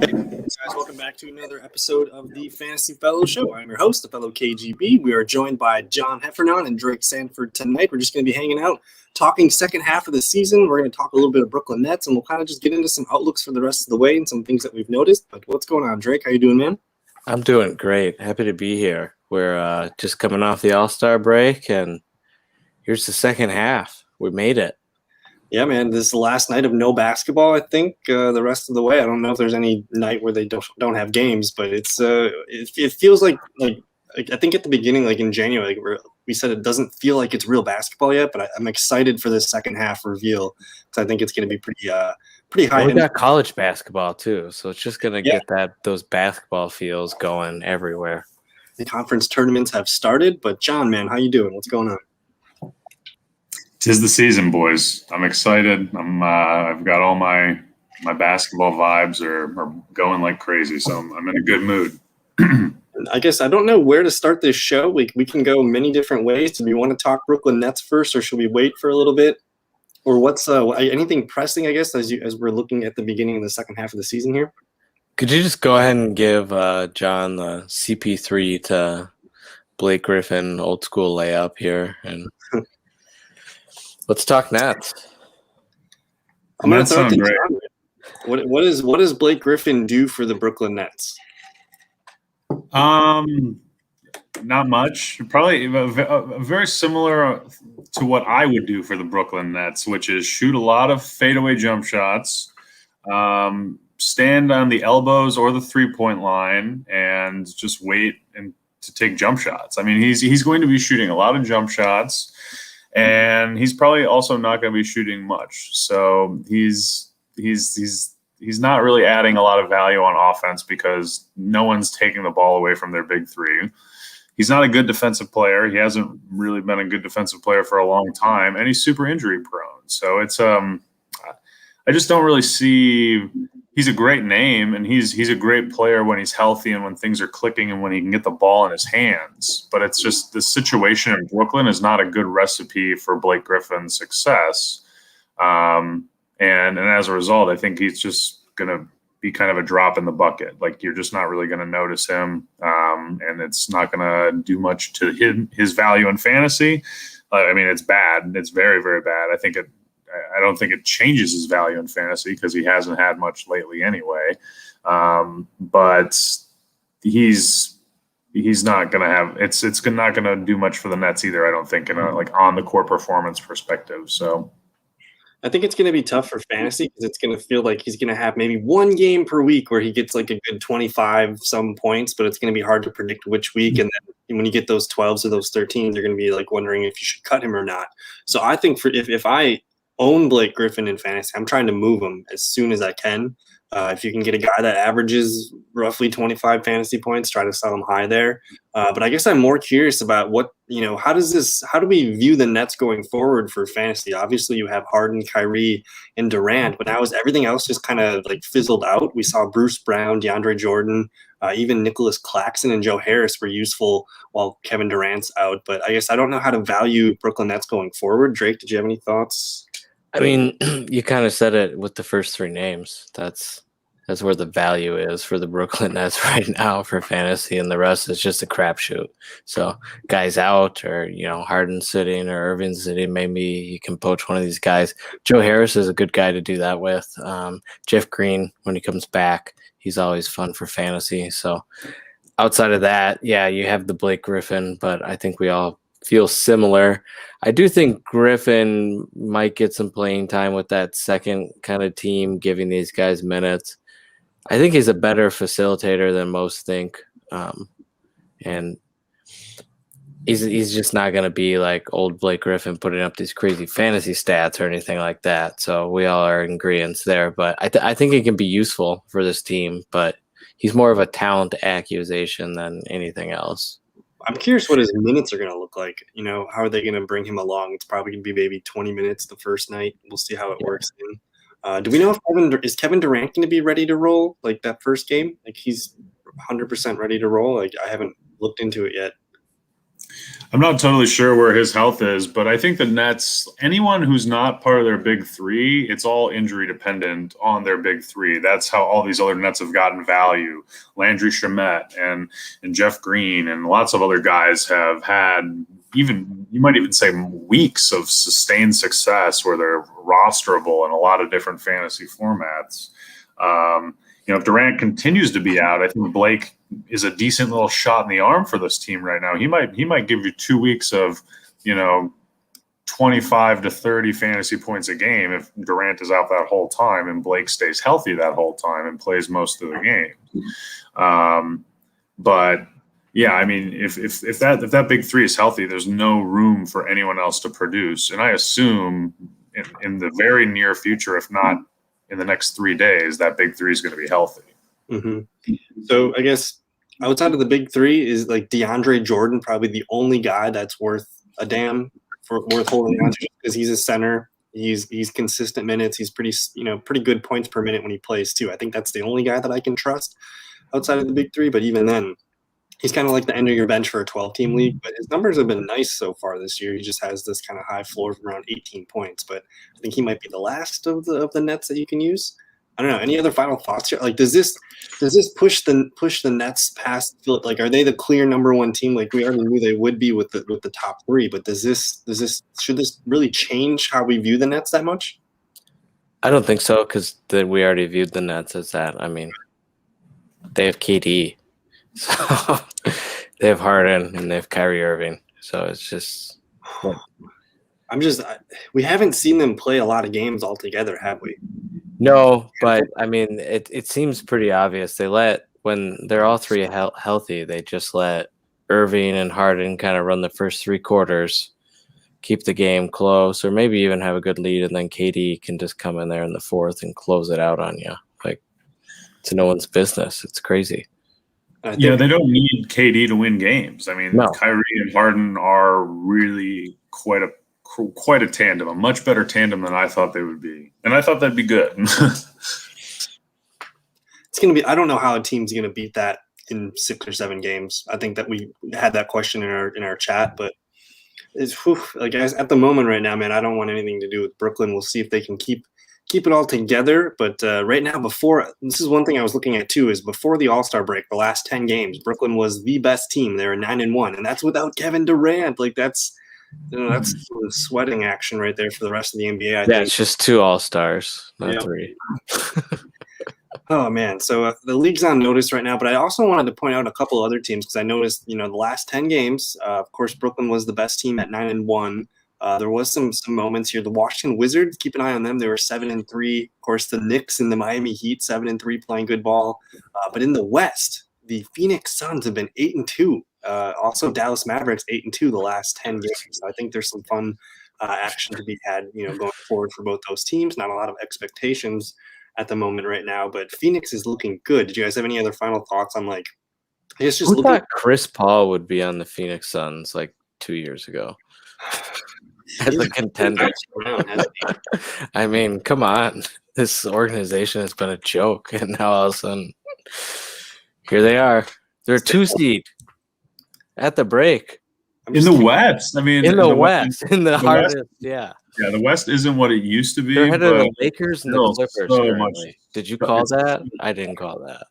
Guys, welcome back to another episode of the Fantasy Fellow Show. I'm your host, the fellow KGB. We are joined by John Heffernon and Drake Sanford tonight. We're just going to be hanging out, talking second half of the season. We're going to talk a little bit of Brooklyn Nets, and we'll kind of just get into some outlooks for the rest of the way and some things that we've noticed. But what's going on, Drake? How you doing, man? I'm doing great. Happy to be here. We're just coming off the All-Star break, and here's the second half. We made it. Yeah, man, this is the last night of no basketball, I think, the rest of the way. I don't know if there's any night where they don't have games, but it's it feels like I think at the beginning, like in January, we said it doesn't feel like it's real basketball yet, but I'm excited for this second half reveal because I think it's going to be pretty high. We got college basketball too, so it's just going to get those basketball feels going everywhere. The conference tournaments have started, but John, man, how you doing? What's going on? 'Tis the season, boys. I'm excited. I've got all my basketball vibes are going like crazy, so I'm in a good mood. I guess I don't know where to start this show. We can go many different ways. Do we want to talk Brooklyn Nets first, or should we wait for a little bit? Or what's anything pressing, I guess, as we're looking at the beginning of the second half of the season here? Could you just go ahead and give John the CP3 to Blake Griffin old school layup here and let's talk Nets. I'm going to throw it to John. What does Blake Griffin do for the Brooklyn Nets? Not much. Probably very similar to what I would do for the Brooklyn Nets, which is shoot a lot of fadeaway jump shots, stand on the elbows or the 3-point line, and just wait to take jump shots. I mean, he's going to be shooting a lot of jump shots. And he's probably also not going to be shooting much. So he's not really adding a lot of value on offense because no one's taking the ball away from their big three. He's not a good defensive player. He hasn't really been a good defensive player for a long time, and he's super injury prone. So it's I just don't really see. He's a great name, and he's a great player when he's healthy and when things are clicking and when he can get the ball in his hands. But it's just the situation in Brooklyn is not a good recipe for Blake Griffin's success. And as a result, I think he's just going to be kind of a drop in the bucket. Like, you're just not really going to notice him, and it's not going to do much to his value in fantasy. I mean, it's bad. It's very, very bad. I don't think it changes his value in fantasy because he hasn't had much lately anyway. But he's not going to have it's not going to do much for the Nets either. I don't think in a on the court performance perspective. So I think it's going to be tough for fantasy because it's going to feel like he's going to have maybe one game per week where he gets like a good 25 some points, but it's going to be hard to predict which week. And then when you get those 12s or those 13s, you're going to be like wondering if you should cut him or not. So I think if I own Blake Griffin in fantasy, I'm trying to move him as soon as I can. If you can get a guy that averages roughly 25 fantasy points, try to sell him high there. But I guess I'm more curious about how do we view the Nets going forward for fantasy? Obviously you have Harden, Kyrie, and Durant, but now is everything else just kind of like fizzled out? We saw Bruce Brown, DeAndre Jordan, even Nicholas Claxton and Joe Harris were useful while Kevin Durant's out. But I guess I don't know how to value Brooklyn Nets going forward. Drake, did you have any thoughts? I mean, you kind of said it with the first three names. That's where the value is for the Brooklyn Nets right now for fantasy, and the rest is just a crapshoot. So guys out, or Harden sitting or Irving sitting, maybe you can poach one of these guys. Joe Harris is a good guy to do that with. Jeff Green, when he comes back, he's always fun for fantasy. So outside of that, yeah, you have the Blake Griffin, but I think we all feel similar. I do think Griffin might get some playing time with that second kind of team, giving these guys minutes. I think he's a better facilitator than most think. And he's just not going to be like old Blake Griffin putting up these crazy fantasy stats or anything like that. So we all are in agreement there. But I think he can be useful for this team, but he's more of a talent accusation than anything else. I'm curious what his minutes are going to look like. How are they going to bring him along? It's probably going to be maybe 20 minutes the first night. We'll see how it works in. Do we know if Kevin Durant going to be ready to roll like that first game? Like he's 100% ready to roll? Like I haven't looked into it yet. I'm not totally sure where his health is, but I think the Nets, anyone who's not part of their big three, it's all injury dependent on their big three. That's how all these other Nets have gotten value. Landry Shamet and Jeff Green and lots of other guys have had even, you might even say, weeks of sustained success where they're rosterable in a lot of different fantasy formats. If Durant continues to be out, I think Blake is a decent little shot in the arm for this team right now. He might give you 2 weeks of, 25 to 30 fantasy points a game if Durant is out that whole time and Blake stays healthy that whole time and plays most of the game. But yeah, I mean, if that big three is healthy, there's no room for anyone else to produce. And I assume in the very near future, if not in the next 3 days, that big three is going to be healthy. Mm-hmm. So I guess outside of the big three is like DeAndre Jordan, probably the only guy that's worth a damn worth holding on to because he's a center. He's consistent minutes. He's pretty good points per minute when he plays too. I think that's the only guy that I can trust outside of the big three. But even then, he's kind of like the end of your bench for a 12-team league. But his numbers have been nice so far this year. He just has this kind of high floor of around 18 points. But I think he might be the last of the Nets that you can use. I don't know. Any other final thoughts here? Like, does this push the Nets past? Like, are they the clear number one team? Like we already knew they would be with the top three. But should this really change how we view the Nets that much? I don't think so because we already viewed the Nets as that. I mean, they have KD, so they have Harden and they have Kyrie Irving. So it's just. We haven't seen them play a lot of games all together, have we? No, but I mean, it seems pretty obvious. When they're all three healthy, they just let Irving and Harden kind of run the first 3 quarters, keep the game close, or maybe even have a good lead, and then KD can just come in there in the fourth and close it out on you. Like, it's no one's business. It's crazy. Yeah, they don't need KD to win games. I mean, no. Kyrie and Harden are really quite a tandem, a much better tandem than I thought they would be. And I thought that'd be good. It's going to be – I don't know how a team's going to beat that in 6 or 7 games. I think that we had that question in our chat, but it's like at the moment right now, man, I don't want anything to do with Brooklyn. We'll see if they can keep it all together. But right now, this is one thing I was looking at too, is before the All-Star break, the last 10 games, Brooklyn was the best team. They were 9-1, and that's without Kevin Durant. Like that's sort of sweating action right there for the rest of the NBA. I think it's just 2 All-Stars, not 3. Oh man, so the league's on notice right now, but I also wanted to point out a couple other teams because I noticed, the last 10 games, of course, Brooklyn was the best team at 9-1. There was some moments here. The Washington Wizards, keep an eye on them. They were 7-3. Of course, the Knicks and the Miami Heat, 7-3, playing good ball. But in the West, the Phoenix Suns have been 8-2. Also, Dallas Mavericks 8-2 the last 10 games. So I think there's some fun action to be had, going forward for both those teams. Not a lot of expectations at the moment right now, but Phoenix is looking good. Did you guys have any other final thoughts on I guess just Who thought Chris Paul would be on the Phoenix Suns 2 years ago as a contender? I mean, come on. This organization has been a joke, and now all of a sudden, here they are. They're a 2 seed at the break. In the West. I mean, in the West. In the hardest, West, yeah. Yeah, the West isn't what it used to be. They're ahead of the Lakers and the Clippers. So much. Did you call that? I didn't call that.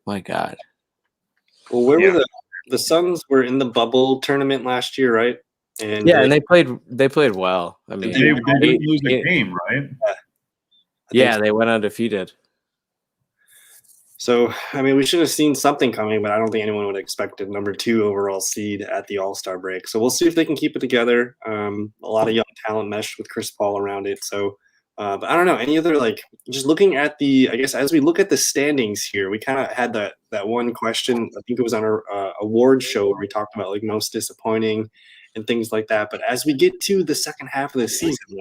My God. Well, where were the Suns were in the bubble tournament last year, right? And and they played well. I mean, they didn't lose a game, right? Yeah, they went undefeated. So, I mean, we should have seen something coming, but I don't think anyone would have expected number 2 overall seed at the All-Star break. So we'll see if they can keep it together. A lot of young talent meshed with Chris Paul around it. So, but I don't know. Any other, just looking at I guess as we look at the standings here, we kind of had that one question. I think it was on our award show where we talked about most disappointing and things like that. But as we get to the second half of the season,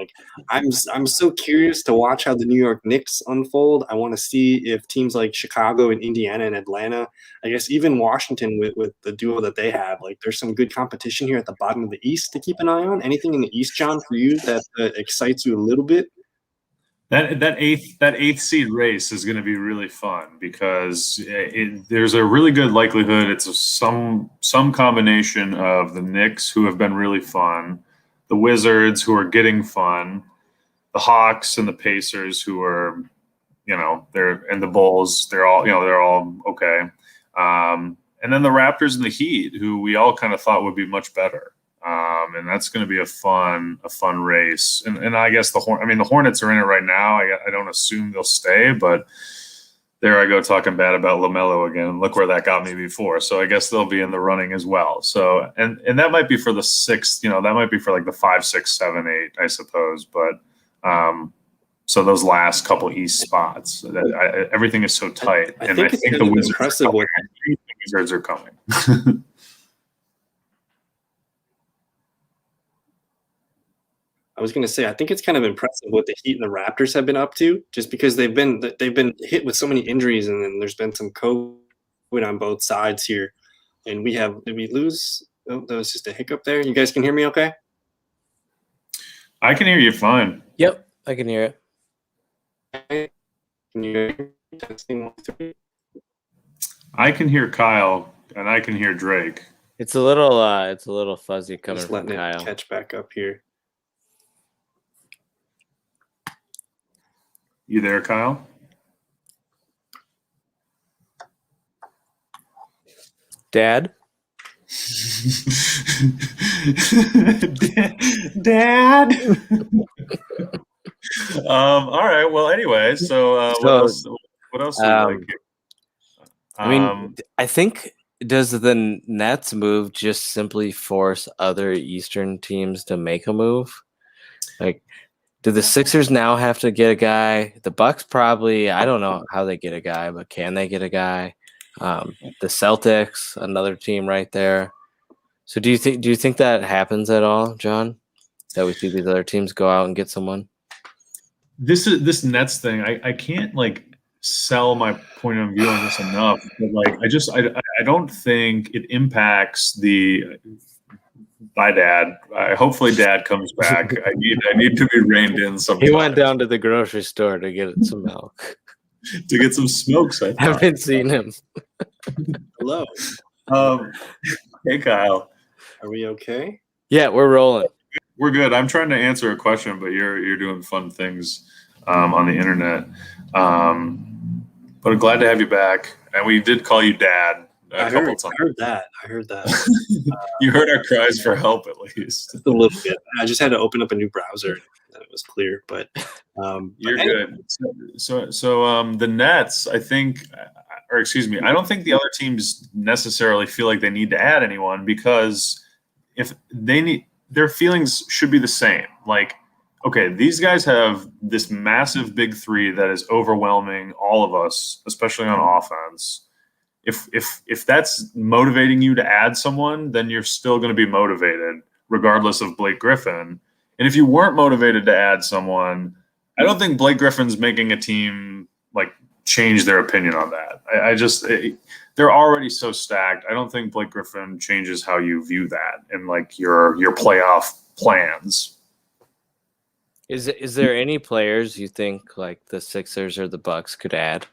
I'm so curious to watch how the New York Knicks unfold. I want to see if teams like Chicago and Indiana and Atlanta, I guess even Washington with the duo that they have, there's some good competition here at the bottom of the East to keep an eye on. Anything in the East, John, for you that excites you a little bit? That eighth seed race is going to be really fun because there's a really good likelihood it's some combination of the Knicks, who have been really fun, the Wizards, who are getting fun, the Hawks and the Pacers, who are, and the Bulls, they're all okay, and then the Raptors and the Heat, who we all kind of thought would be much better. And that's going to be a fun race. And I guess the Hornets are in it right now. I don't assume they'll stay, but there I go talking bad about LaMelo again. Look where that got me before. So I guess they'll be in the running as well. So, and that might be for the sixth, that might be for like the 5, 6, 7, 8, I suppose. But, so those last couple East spots, everything is so tight. I think the Wizards are coming. I was going to say, I think it's kind of impressive what the Heat and the Raptors have been up to, just because they've been hit with so many injuries, and then there's been some COVID on both sides here. And did we lose? Oh, that was just a hiccup there. You guys can hear me okay? I can hear you fine. Yep, I can hear it. Can you hear me? Testing 1, 2. I can hear Kyle, and I can hear Drake. It's a little fuzzy coming just from letting Kyle. It catch back up here. You there, Kyle? Dad? Dad? All right. Well, anyway, so what else do you like? I mean, I think, does the Nets move just simply force other Eastern teams to make a move? Like, do the Sixers now have to get a guy? The Bucks probably, I don't know how they get a guy, but can they get a guy? The Celtics, another team right there. So do you think that happens at all, John? That we see these other teams go out and get someone? This Nets thing, I can't sell my point of view on this enough. But I don't think it impacts the. Bye, Dad. Hopefully, Dad comes back. I need to be reined in sometime. He went down to the grocery store to get some milk. To get some smokes. I haven't seen him. Hello. Hey, Kyle. Are we okay? Yeah, we're rolling. We're good. I'm trying to answer a question, but you're doing fun things on the internet. But I'm glad to have you back. And we did call you Dad. I heard that. You heard our cries for help, at least. Just a little bit. I just had to open up a new browser, and it was clear. But you're good. So the Nets, I think, or excuse me, I don't think the other teams necessarily feel like they need to add anyone, because if they need, their feelings should be the same. Like, okay, these guys have this massive big three that is overwhelming all of us, especially on offense. If that's motivating you to add someone, then you're still going to be motivated regardless of Blake Griffin. And if you weren't motivated to add someone, I don't think Blake Griffin's making a team change their opinion on that. They're already so stacked. I don't think Blake Griffin changes how you view that and your playoff plans. Is there any players you think the Sixers or the Bucks could add?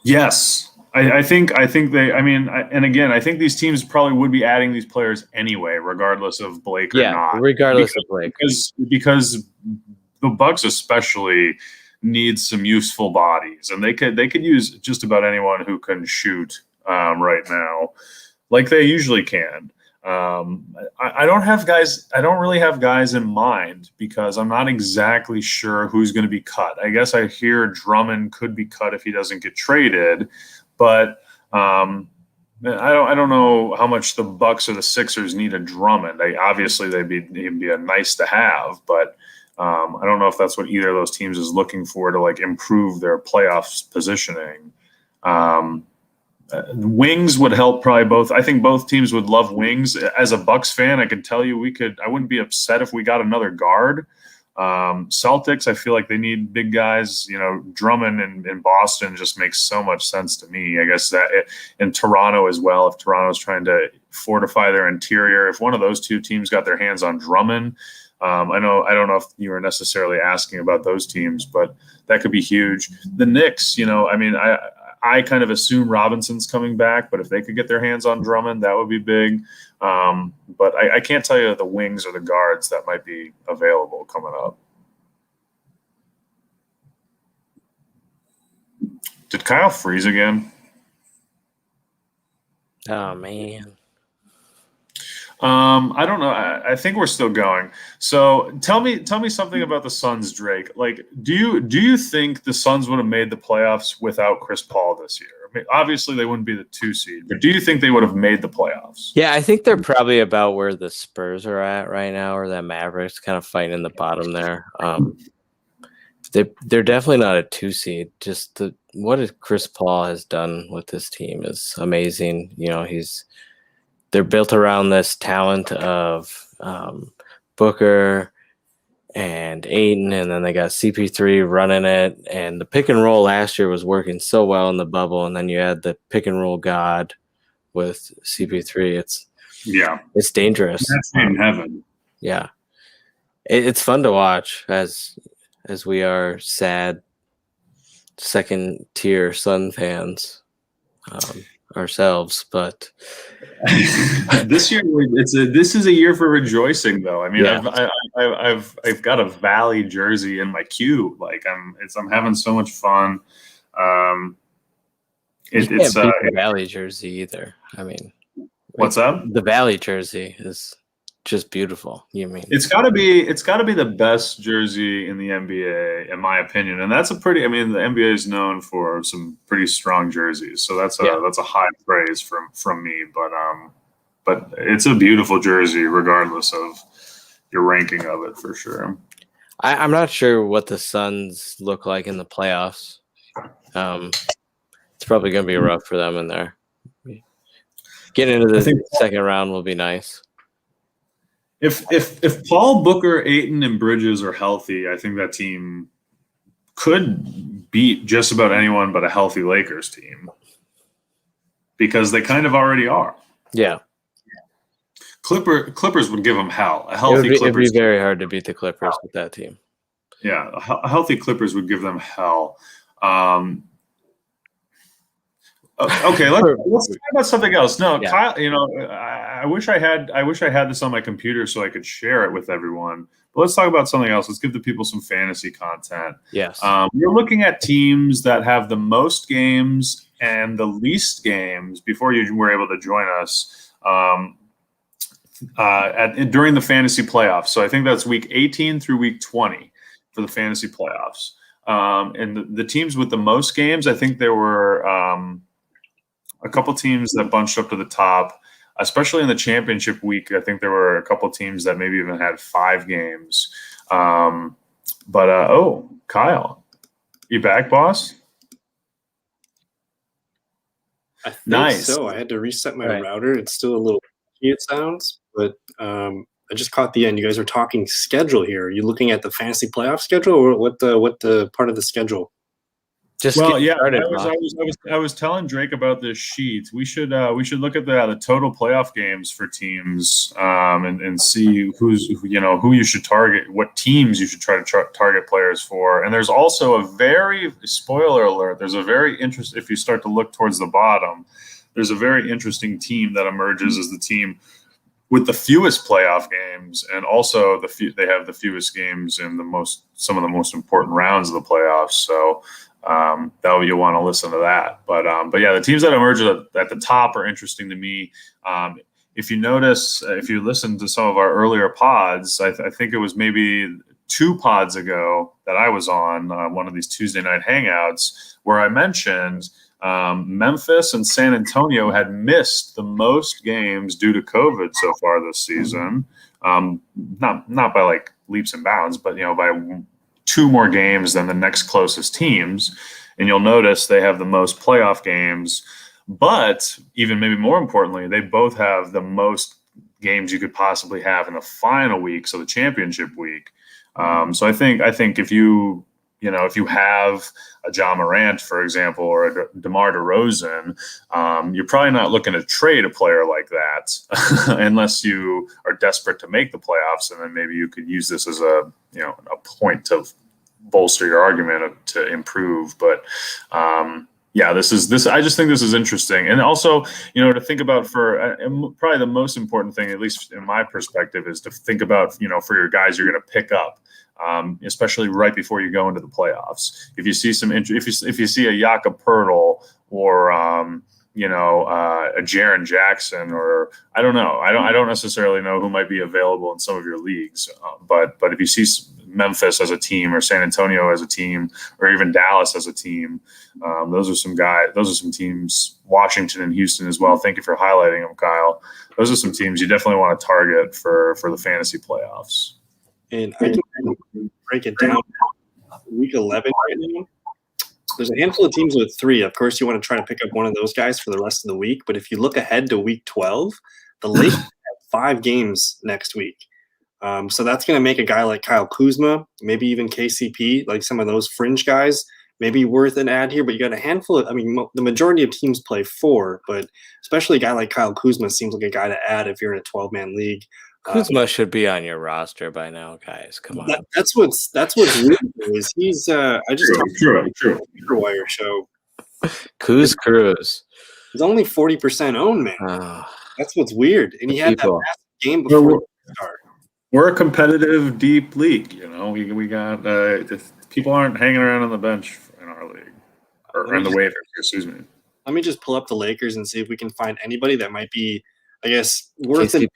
Yes, I think they. I mean, and again, I think these teams probably would be adding these players anyway, regardless of Blake or not. Regardless of Blake, because the Bucks especially need some useful bodies, and they could use just about anyone who can shoot right now, like they usually can. I don't have guys. I don't really have guys in mind because I'm not exactly sure who's going to be cut. I guess I hear Drummond could be cut if he doesn't get traded, but I don't know how much the Bucks or the Sixers need a Drummond. He'd be a nice to have, but I don't know if that's what either of those teams is looking for to improve their playoffs positioning. Wings would help probably both. I think both teams would love wings. As a Bucks fan, I can tell you I wouldn't be upset if we got another guard. Celtics, I feel like they need big guys. Drummond in Boston just makes so much sense to me. I guess that in Toronto as well, if Toronto's trying to fortify their interior, if one of those two teams got their hands on Drummond, I don't know if you were necessarily asking about those teams, but that could be huge. The Knicks, I kind of assume Robinson's coming back, but if they could get their hands on Drummond, that would be big. But I can't tell you the wings or the guards that might be available coming up. Did Kyle freeze again? Oh, man. I don't know. I think we're still going. So tell me something about the Suns, Drake. Like, do you think the Suns would have made the playoffs without Chris Paul this year? I mean, obviously they wouldn't be the 2 seed, but do you think they would have made the playoffs? Yeah, I think they're probably about where the Spurs are at right now, or that Mavericks kind of fighting in the bottom there. They're definitely not a 2 seed. Just what Chris Paul has done with this team is amazing. They're built around this talent of Booker and Ayton, and then they got CP3 running it. And the pick and roll last year was working so well in the bubble, and then you add the pick and roll god with CP3. It's dangerous. That's in heaven. Yeah, it's fun to watch as we are sad second tier Sun fans ourselves, but. This year, this is a year for rejoicing, though. I mean, Yeah. I've got a Valley jersey in my queue. Like I'm having so much fun. It's the Valley jersey either. I mean, what's up? The Valley jersey is just beautiful. It's got to be the best jersey in the NBA, in my opinion, and that's the NBA is known for some pretty strong jerseys, so that's a high praise from me. But it's a beautiful jersey, regardless of your ranking of it, for sure. I'm not sure what the Suns look like in the playoffs. It's probably going to be rough for them in there. Getting into the second round will be nice. If Paul, Booker, Ayton, and Bridges are healthy, I think that team could beat just about anyone but a healthy Lakers team, because they kind of already are. Yeah. Clippers would give them hell. It would be very hard to beat the Clippers with that team. Yeah, a healthy Clippers would give them hell. Okay, let's talk about something else. No, yeah. Kyle, I wish I had this on my computer so I could share it with everyone. But let's talk about something else. Let's give the people some fantasy content. Yes. We're looking at teams that have the most games and the least games before you were able to join us during the fantasy playoffs. So I think that's week 18 through week 20 for the fantasy playoffs. And the teams with the most games, I think there were a couple teams that bunched up to the top, especially in the championship week. I think there were a couple teams that maybe even had 5 games. Kyle, you back, boss? I think so. I had to reset my router. It's still a little funky, it sounds, but I just caught the end. You guys are talking schedule here. Are you looking at the fantasy playoff schedule, or what the part of the schedule? I was telling Drake about this sheet. We should look at the total playoff games for teams and see who you should target, what teams you should try to target players for. And there's also spoiler alert. There's a very interesting, if you start to look towards the bottom, there's a very interesting team that emerges as the team with the fewest playoff games, and also they have the fewest games in some of the most important rounds of the playoffs. So. You'll want to listen to that, but yeah, the teams that emerge at the top are interesting to me. If you notice, if you listen to some of our earlier pods, I think it was maybe 2 pods ago that I was on one of these Tuesday night hangouts where I mentioned Memphis and San Antonio had missed the most games due to COVID so far this season. Not by like leaps and bounds, but by 2 more games than the next closest teams. And you'll notice they have the most playoff games, but even maybe more importantly, they both have the most games you could possibly have in the final week, so the championship week. So I think if you have a John Morant, for example, or a DeMar DeRozan, you're probably not looking to trade a player like that unless you are desperate to make the playoffs, and then maybe you could use this as a point to bolster your argument to improve. But this. I just think this is interesting, and also to think about for probably the most important thing, at least in my perspective, is to think about for your guys you're going to pick up. Especially right before you go into the playoffs. If you see if you see a Jakob Poeltl or a Jaren Jackson, or I don't know, I don't necessarily know who might be available in some of your leagues, but if you see Memphis as a team, or San Antonio as a team, or even Dallas as a team, those are some teams. Washington and Houston as well. Thank you for highlighting them, Kyle. Those are some teams you definitely want to target for the fantasy playoffs. And I can break it down. Week 11 right now, there's a handful of teams with 3. Of course, you want to try to pick up one of those guys for the rest of the week. But if you look ahead to week 12, the Lakers have 5 games next week. So that's going to make a guy like Kyle Kuzma, maybe even KCP, like some of those fringe guys, maybe worth an ad here. But you got a handful of, the majority of teams play 4, but especially a guy like Kyle Kuzma seems like a guy to add if you're in a 12-man league. Kuzma should be on your roster by now, guys. Come on. That's what's weird is he's I just true. Wire show. Cruz. He's only 40% owned, man. That's what's weird. And he had that massive game before the start. We're a competitive, deep league. We got people aren't hanging around on the bench in our league or in the waivers. Excuse me. Let me just pull up the Lakers and see if we can find anybody that might be, I guess, worth it.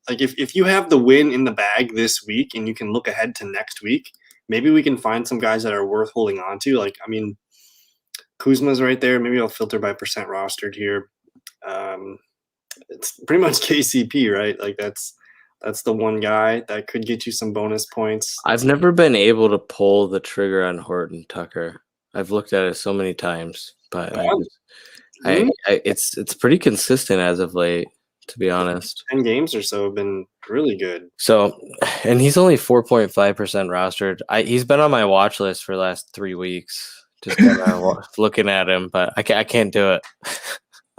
Like if you have the win in the bag this week and you can look ahead to next week, maybe we can find some guys that are worth holding on to. Kuzma's right there. Maybe I'll filter by percent rostered here. It's pretty much KCP, right? Like that's the one guy that could get you some bonus points. I've never been able to pull the trigger on Horton Tucker. I've looked at it so many times, but it's pretty consistent as of late. To be honest, 10 games or so have been really good. So, and he's only 4.5% rostered. He's been on my watch list for the last 3 weeks, just looking at him, but I can't do it.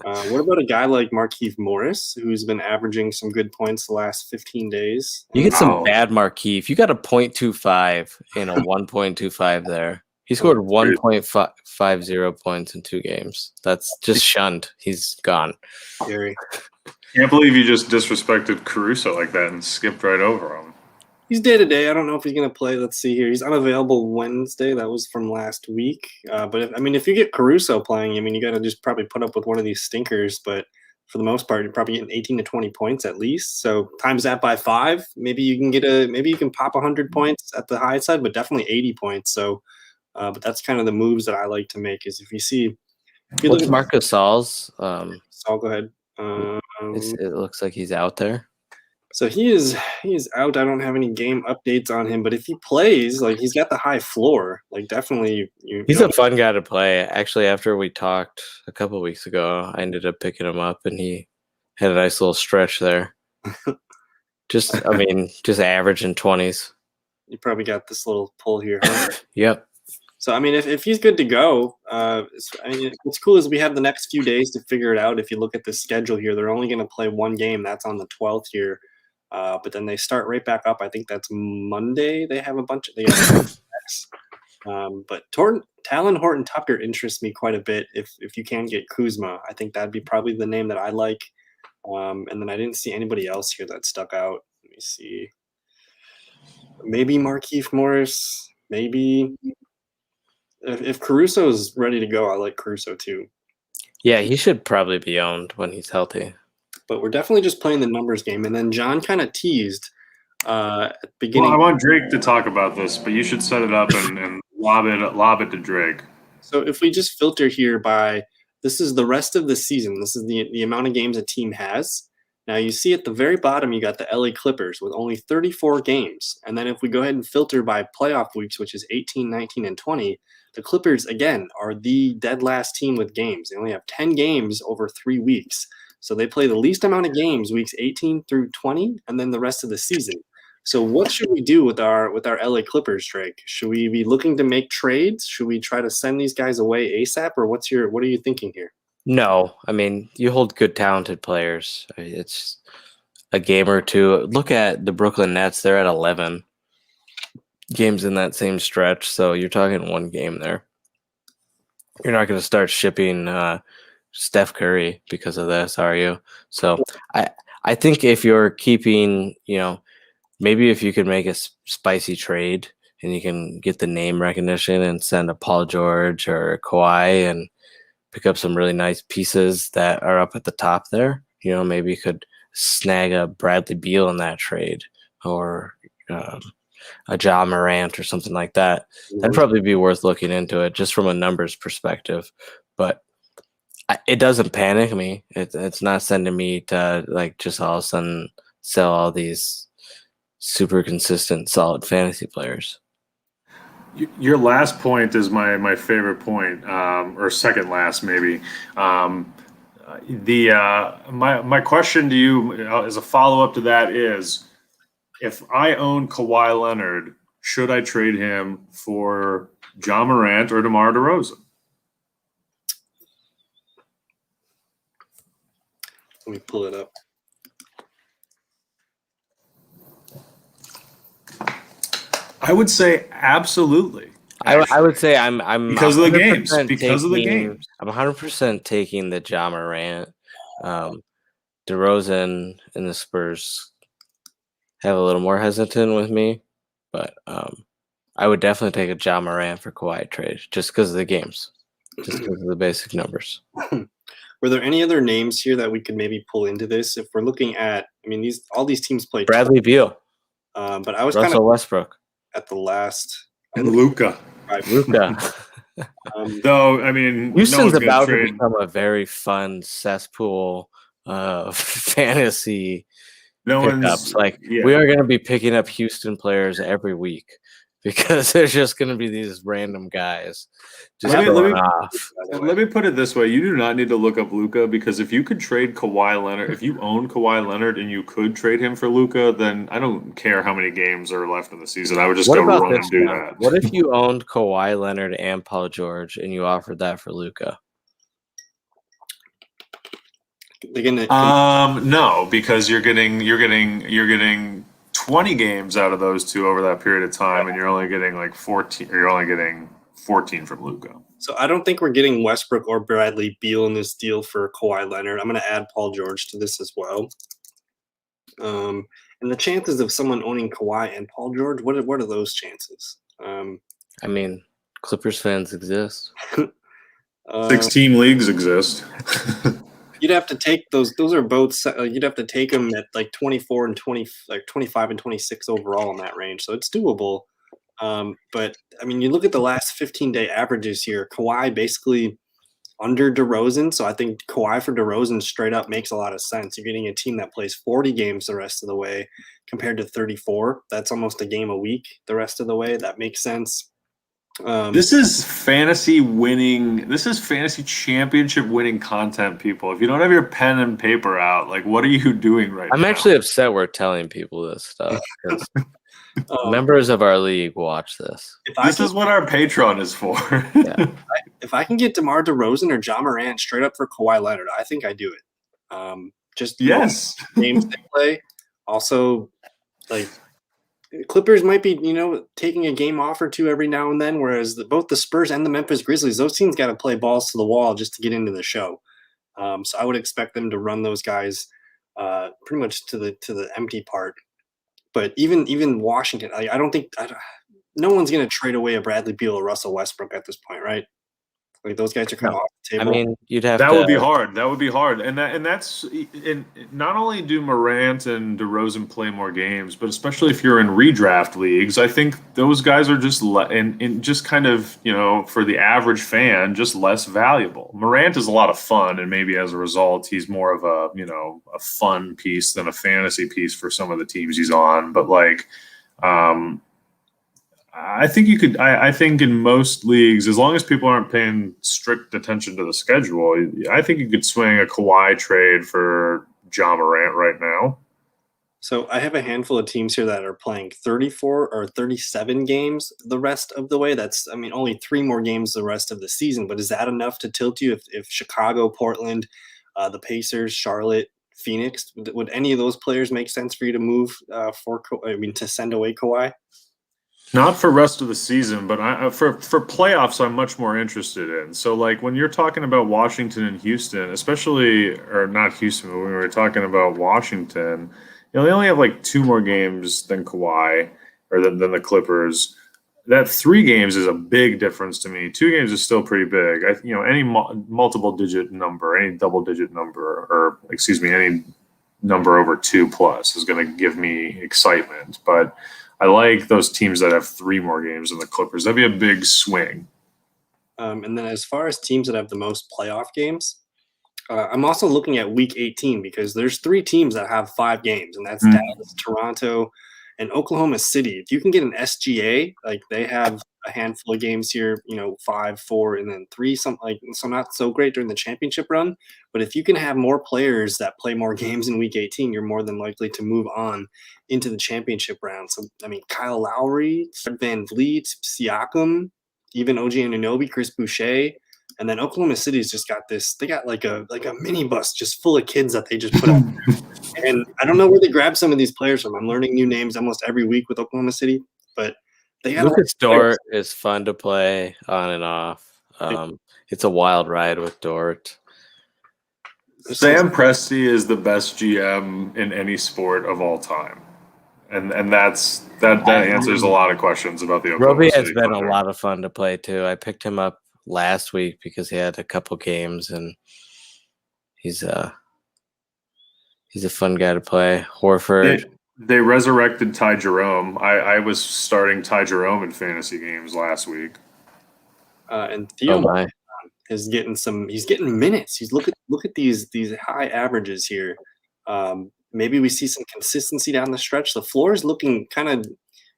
What about a guy like Markieff Morris, who's been averaging some good points the last 15 days? You get some bad Markieff. You got a 0.25 and a 1.25 there. He scored 1.50 points in 2 games. That's just shunned. He's gone. Scary. Can't believe you just disrespected Caruso like that and skipped right over him. He's day-to-day. I don't know if he's going to play. Let's see here. He's unavailable Wednesday. That was from last week. But if you get Caruso playing, you got to just probably put up with one of these stinkers. But for the most part, you're probably getting 18 to 20 points at least. So times that by 5. Maybe you can pop 100 points at the high side, but definitely 80 points. So, but that's kind of the moves that I like to make. Is if you what's Marc Gasol's? I'll go ahead. It looks like he's out there. So he is out. I don't have any game updates on him, but if he plays, he's got the high floor. Definitely, he's a fun guy to play. Actually, after we talked a couple of weeks ago, I ended up picking him up, and he had a nice little stretch there. just average in 20s. You probably got this little pull here. Huh? Yep. So, if he's good to go, what's cool is we have the next few days to figure it out. If you look at the schedule here, they're only going to play 1 game. That's on the 12th here. But then they start right back up. I think that's Monday. They have a bunch of but Talon Horton Tucker interests me quite a bit if you can get Kuzma. I think that'd be probably the name that I like. And then I didn't see anybody else here that stuck out. Let me see. Maybe Markieff Morris. Maybe. If Caruso's ready to go, I like Caruso too. Yeah, he should probably be owned when he's healthy. But we're definitely just playing the numbers game. And then John kind of teased at the beginning. Well, I want Drake to talk about this, but you should set it up and lob it to Drake. So if we just filter here by this is the rest of the season. This is the amount of games a team has. Now you see at the very bottom, you got the LA Clippers with only 34 games. And then if we go ahead and filter by playoff weeks, which is 18, 19, and 20, the Clippers, again, are the dead last team with games. They only have 10 games over 3 weeks. So they play the least amount of games, weeks 18 through 20, and then the rest of the season. So what should we do with our LA Clippers, Drake? Should we be looking to make trades? Should we try to send these guys away ASAP, or what are you thinking here? No, I mean, you hold good, talented players. I mean, it's a game or two. Look at the Brooklyn Nets. They're at 11 games in that same stretch. So you're talking one game there. You're not going to start shipping Steph Curry because of this, are you? So I think if you're keeping, maybe if you could make a spicy trade and you can get the name recognition and send a Paul George or Kawhi and pick up some really nice pieces that are up at the top there. Maybe you could snag a Bradley Beal in that trade or a John Morant or something like that. That'd probably be worth looking into it just from a numbers perspective. But it doesn't panic me. It's not sending me to just all of a sudden sell all these super consistent, solid fantasy players. Your last point is my favorite point, or second last maybe. My question to you as a follow up to that is, if I own Kawhi Leonard, should I trade him for John Morant or DeMar DeRozan? Let me pull it up. I would say absolutely. I would say I'm because of the games. Because of the games, I'm 100% taking the John Morant. DeRozan and the Spurs have a little more hesitant with me, but I would definitely take a John Morant for Kawhi trade just because of the games, just because of the basic numbers. Were there any other names here that we could maybe pull into this? If we're looking at, all these teams played Bradley Beal, but I was Russell Westbrook at the last and Luka. Though Houston's about to become a very fun cesspool of fantasy pickups. We are going to be picking up Houston players every week because there's just going to be these random guys just going off. Let me put it this way. You do not need to look up Luka, because if you could trade Kawhi Leonard, if you own Kawhi Leonard and you could trade him for Luka, then I don't care how many games are left in the season. I would just go run and do that. What if you owned Kawhi Leonard and Paul George and you offered that for Luka? No, because you're getting 20 games out of those two over that period of time, and you're only getting 14. You're only getting 14 from Luka. So I don't think we're getting Westbrook or Bradley Beal in this deal for Kawhi Leonard. I'm going to add Paul George to this as well. And the chances of someone owning Kawhi and Paul George, what are those chances? Clippers fans exist. 16 leagues exist. You'd have to take those. Those are both. You'd have to take them at 24 and 20, 25 and 26 overall in that range. So it's doable. But you look at the last 15-day averages here. Kawhi basically under DeRozan. So I think Kawhi for DeRozan straight up makes a lot of sense. You're getting a team that plays 40 games the rest of the way compared to 34. That's almost a game a week the rest of the way. That makes sense. This is fantasy winning. This is fantasy championship winning content, people. If you don't have your pen and paper out, what are you doing right now? I'm actually upset we're telling people this stuff because members of our league watch this. This is what our Patreon is for. Yeah. If I can get DeMar DeRozan or John Morant straight up for Kawhi Leonard, I think I do it. Games they play. Also, Clippers might be, taking a game off or two every now and then, whereas both the Spurs and the Memphis Grizzlies, those teams got to play balls to the wall just to get into the show. So I would expect them to run those guys pretty much to the empty part. But even Washington, I don't think no one's going to trade away a Bradley Beal or Russell Westbrook at this point, right? Those guys are kind of off the table. You'd have that would be hard. That would be hard, and that's not only do Morant and DeRozan play more games, but especially if you're in redraft leagues, I think those guys are just just kind of for the average fan just less valuable. Morant is a lot of fun, and maybe as a result, he's more of a fun piece than a fantasy piece for some of the teams he's on. But I think you could. I think in most leagues, as long as people aren't paying strict attention to the schedule, I think you could swing a Kawhi trade for John Morant right now. So I have a handful of teams here that are playing 34 or 37 games the rest of the way. That's, I mean, only 3 more games the rest of the season. But is that enough to tilt you if Chicago, Portland, the Pacers, Charlotte, Phoenix, would any of those players make sense for you to move to send away Kawhi? Not for rest of the season, but for playoffs, I'm much more interested in. So, like when you're talking about Washington and Houston, especially, or not Houston, but when we were talking about Washington, they only have like 2 more games than Kawhi or than the Clippers. That 3 games is a big difference to me. 2 games is still pretty big. Any multiple digit number, any double digit number, or excuse me, any number over 2+ is going to give me excitement, but I like those teams that have 3 more games than the Clippers. That'd be a big swing. And then as far as teams that have the most playoff games, I'm also looking at Week 18 because there's 3 teams that have 5 games, and that's Dallas, Toronto, and Oklahoma City. If you can get an SGA, like they have a handful of games here, 5, 4, and then 3, so not so great during the championship run. But if you can have more players that play more games in Week 18, you're more than likely to move on into the championship round. So, I mean, Kyle Lowry, Fred VanVleet, Siakam, even OG Anunoby, Chris Boucher. And then Oklahoma City's just got this. They got like a minibus just full of kids that they just put out there. And I don't know where they grab some of these players from. I'm learning new names almost every week with Oklahoma City, but they got Lucas Dort is fun to play on and off. It's a wild ride with Dort. Sam Presti is the best GM in any sport of all time. And that answers a lot of questions about the Oklahoma Roby City has been Thunder. a lot of fun to play too. I picked him up last week because he had a couple games, and he's a fun guy to play. Horford. They resurrected Ty Jerome. I was starting Ty Jerome in fantasy games last week. And Theo is getting he's getting minutes. He's look at these high averages here. Maybe we see some consistency down the stretch. The floor is looking kind of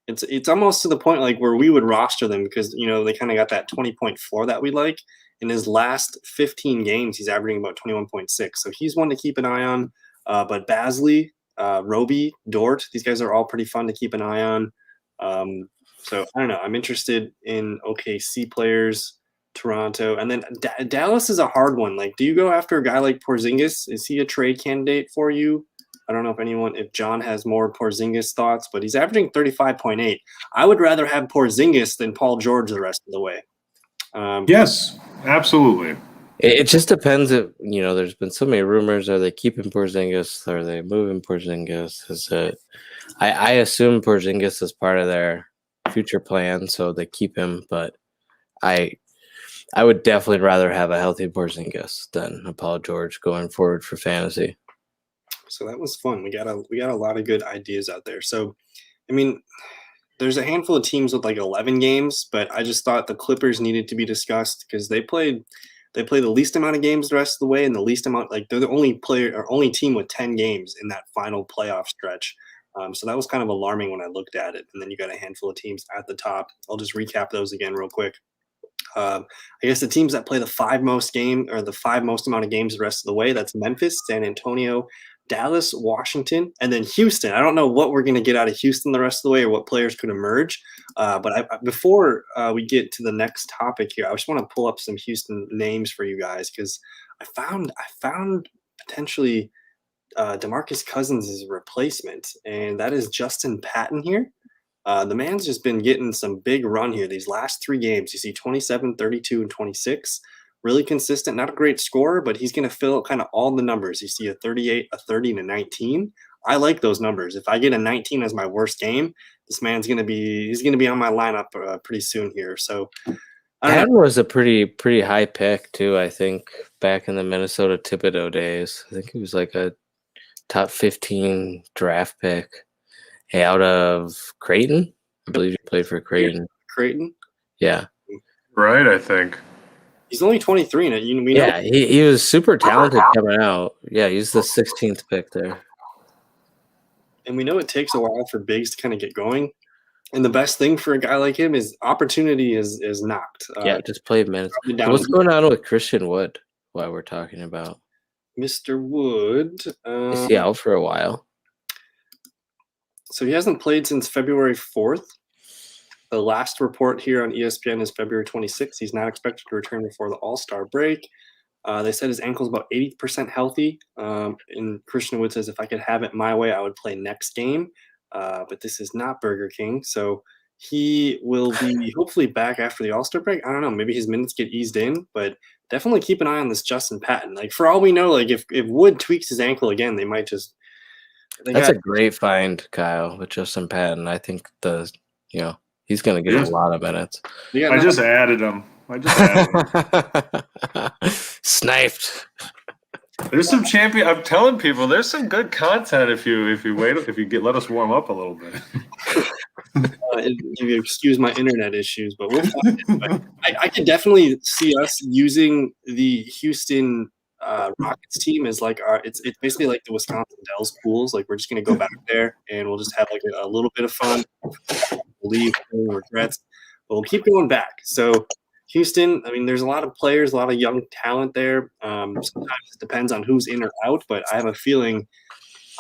it's almost to the point like where we would roster them because they kind of got that 20-point floor that we like. In his last 15 games, he's averaging about 21.6. So he's one to keep an eye on. But Basley, Roby, Dort, these guys are all pretty fun to keep an eye on. So I don't know. I'm interested in OKC players. Toronto, and then Dallas is a hard one. Like, do you go after a guy like Porzingis? Is he a trade candidate for you? I don't know if John has more Porzingis thoughts, but he's averaging 35.8. I would rather have Porzingis than Paul George the rest of the way. Yes, absolutely. It just depends if there's been so many rumors. Are they keeping Porzingis? Are they moving Porzingis? Is it? I assume Porzingis is part of their future plan, so they keep him. But I would definitely rather have a healthy Porzingis than a Paul George going forward for fantasy. So that was fun. We got a lot of good ideas out there. So, I mean, there's a handful of teams with like 11 games, but I just thought the Clippers needed to be discussed because they play the least amount of games the rest of the way, and the least amount, like they're the only team with 10 games in that final playoff stretch. So that was kind of alarming when I looked at it. And then you got a handful of teams at the top. I'll just recap those again real quick. I guess the teams that play the 5 most amount of games the rest of the way, that's Memphis, San Antonio, Dallas, Washington, and then Houston. I don't know what we're going to get out of Houston the rest of the way or what players could emerge. But before we get to the next topic here, I just want to pull up some Houston names for you guys because I found potentially DeMarcus Cousins' replacement, and that is Justin Patton here. The man's just been getting some big run here. These last 3 games, you see 27, 32, and 26. Really consistent. Not a great scorer, but he's going to fill kind of all the numbers. You see a 38, a 30, and a 19. I like those numbers. If I get a 19 as my worst game, this man's going to be on my lineup pretty soon here. So Patton was a pretty high pick too. I think back in the Minnesota Thibodeau days. I think he was like a top 15 draft pick. Out of Creighton, I believe he played for Creighton. Creighton, yeah, right. I think he's only 23 in it. Yeah, he was super talented coming out. Yeah, he's the 16th pick there. And we know it takes a while for bigs to kind of get going. And the best thing for a guy like him is opportunity is knocked. Just play minutes. So what's going on with Christian Wood? While we're talking about Mr. Wood, is he out for a while? So he hasn't played since February 4th. The last report here on ESPN is February 26th. He's not expected to return before the All-Star break. They said his ankle's about 80% healthy. And Christian Wood says, if I could have it my way, I would play next game. But this is not Burger King. So he will be hopefully back after the All-Star break. I don't know. Maybe his minutes get eased in. But definitely keep an eye on this Justin Patton. Like, for all we know, like if Wood tweaks his ankle again, they might just – That's a great find, Kyle, with Justin Patton. I think he's going to get a lot of minutes. I just added him. Sniped. There's some champion. I'm telling people, there's some good content if you let us warm up a little bit. You excuse my internet issues, but we'll find it. But I could definitely see us using the Houston Rockets team as like it's basically like the Wisconsin Dells pools. Like, we're just gonna go back there and we'll just have like a little bit of fun, leave regrets, but we'll keep going back. So Houston, I mean, there's a lot of players, a lot of young talent there. Sometimes it depends on who's in or out, but I have a feeling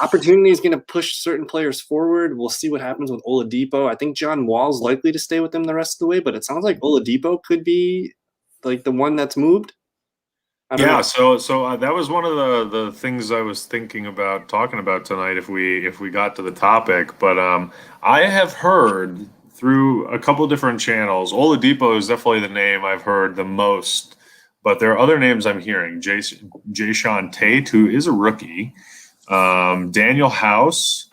opportunity is going to push certain players forward. We'll see what happens with Oladipo. I think John Wall's likely to stay with them the rest of the way, but it sounds like Oladipo could be like the one that's moved. Yeah, so that was one of the things I was thinking about talking about tonight if we got to the topic. But I have heard through a couple of different channels, Oladipo is definitely the name I've heard the most. But there are other names I'm hearing. Jayshawn Tate, who is a rookie, Daniel House,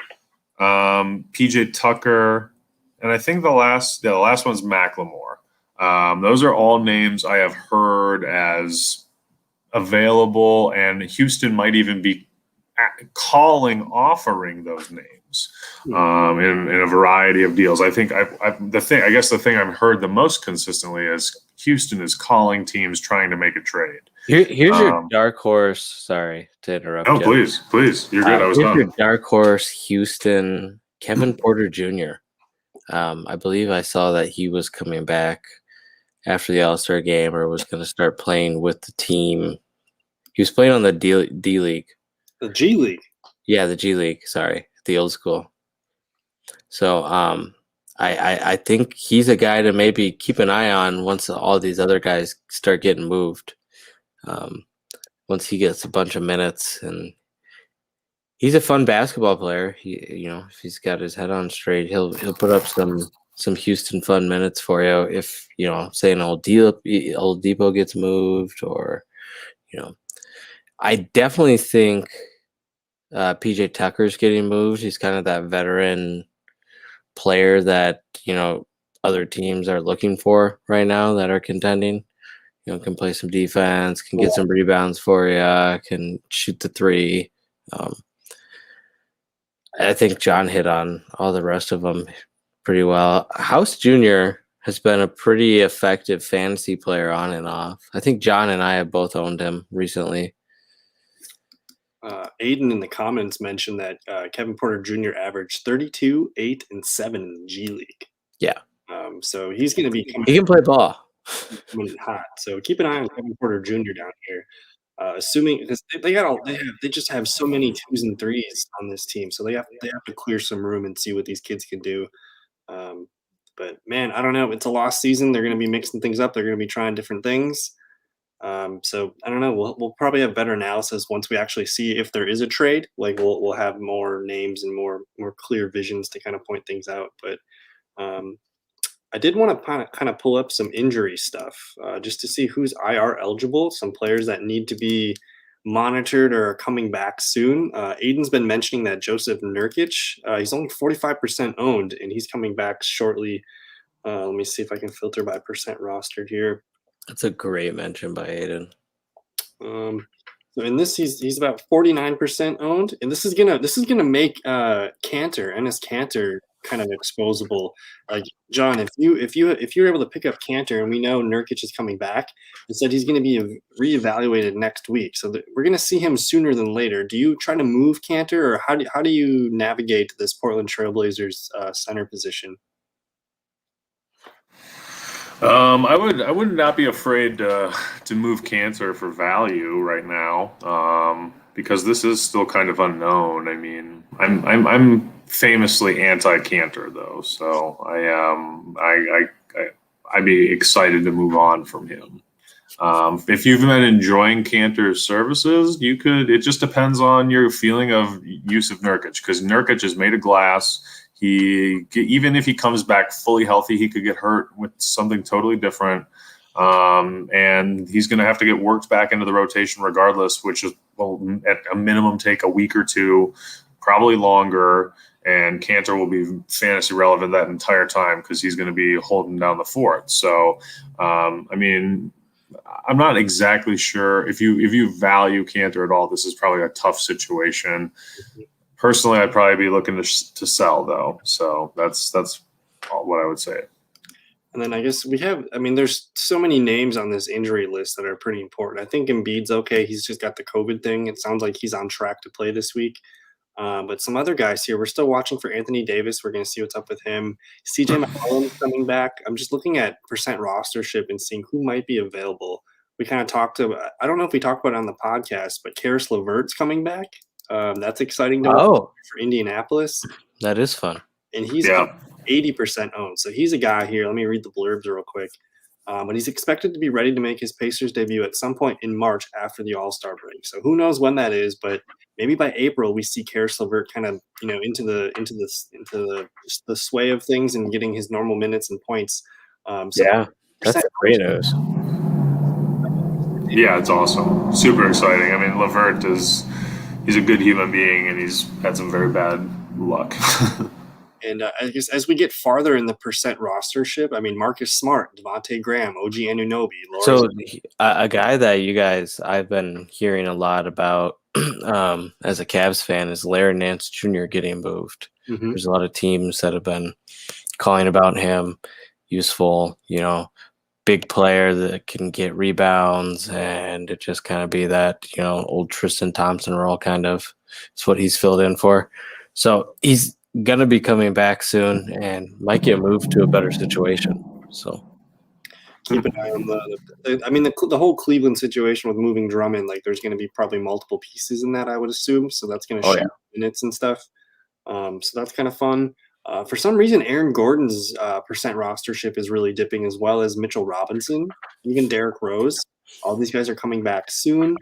PJ Tucker, and I think the last one's Macklemore. Those are all names I have heard as available, and Houston might even be offering those names in a variety of deals. I think the thing I've heard the most consistently is Houston is calling teams trying to make a trade. Here's your dark horse. Sorry to interrupt. No, please, you're good. I was done. Your dark horse, Houston, Kevin Porter Jr. I believe I saw that he was coming back after the All-Star game, or was going to start playing with the team. He was playing on the D League. The G League. Yeah, the G League. Sorry, the old school. So I think he's a guy to maybe keep an eye on once all these other guys start getting moved. Once he gets a bunch of minutes, and he's a fun basketball player. If he's got his head on straight, he'll put up some Houston fun minutes for you. If say an Oladipo gets moved, or I definitely think PJ Tucker's getting moved. He's kind of that veteran player that other teams are looking for right now that are contending. Can play some defense, can get some rebounds for you, can shoot the three. I think John hit on all the rest of them pretty well. House Jr. has been a pretty effective fantasy player on and off. I think John and I have both owned him recently. Aiden in the comments mentioned that Kevin Porter Jr. averaged 32, 8, and 7 in the G League. Yeah. So he's going to be coming. He can play ball. Coming hot. So keep an eye on Kevin Porter Jr. down here. Assuming because they just have so many 2s and 3s on this team, so they have to clear some room and see what these kids can do. But man, I don't know. It's a lost season. They're going to be mixing things up. They're going to be trying different things. So I don't know. We'll probably have better analysis once we actually see if there is a trade. Like we'll have more names and more clear visions to kind of point things out. But I did want to kind of pull up some injury stuff just to see who's IR eligible. Some players that need to be monitored or are coming back soon. Aiden's been mentioning that Joseph Nurkic. He's only 45% owned, and he's coming back shortly. Let me see if I can filter by percent rostered here. That's a great mention by Aiden. So in this, he's about 49% owned, and this is gonna make Cantor kind of exposable. Like John, if you're able to pick up Cantor, and we know Nurkic is coming back, and said he's going to be reevaluated next week, so we're going to see him sooner than later. Do you try to move Cantor, or how do you navigate this Portland Trailblazers center position? I would not be afraid to move Cantor for value right now, because this is still kind of unknown. I mean, I'm famously anti-Cantor though, so I'd be excited to move on from him. If you've been enjoying Cantor's services, you could. It just depends on your feeling of use of Nurkic, because Nurkic is made of glass. Even if he comes back fully healthy, he could get hurt with something totally different, and he's going to have to get worked back into the rotation regardless, which will at a minimum take a week or two, probably longer. And Cantor will be fantasy relevant that entire time because he's going to be holding down the fort. So, I'm not exactly sure if you value Cantor at all. This is probably a tough situation. Personally, I'd probably be looking to sell though. So that's what I would say. And then I guess there's so many names on this injury list that are pretty important. I think Embiid's okay. He's just got the COVID thing. It sounds like he's on track to play this week. But some other guys here, we're still watching for Anthony Davis. We're going to see what's up with him. CJ McCollum's coming back. I'm just looking at percent rostership and seeing who might be available. We kind of talked about, I don't know if we talked about it on the podcast, but Karis LeVert's coming back. That's exciting to know for Indianapolis. That is fun. And he's 80% owned. So he's a guy here. Let me read the blurbs real quick. But he's expected to be ready to make his Pacers debut at some point in March after the All-Star break. So who knows when that is, but maybe by April we see Karis LeVert kind of into the sway of things and getting his normal minutes and points. That's great news. Yeah, it's awesome. Super exciting. I mean, LeVert he's a good human being, and he's had some very bad luck. And I guess as we get farther in the percent rostership, Marcus Smart, Devontae Graham, OG Anunoby. So a guy that I've been hearing a lot about as a Cavs fan is Larry Nance Jr. getting moved. Mm-hmm. There's a lot of teams that have been calling about him, useful, big player that can get rebounds, and it just kind of be that, old Tristan Thompson role kind of. It's what he's filled in for. So he's going to be coming back soon and might get moved to a better situation. So keep an eye on the whole Cleveland situation with moving Drummond. Like, there's going to be probably multiple pieces in that, I would assume. So that's going to shift minutes and stuff. So that's kind of fun. For some reason, Aaron Gordon's percent rostership is really dipping, as well as Mitchell Robinson, even Derrick Rose. All these guys are coming back soon.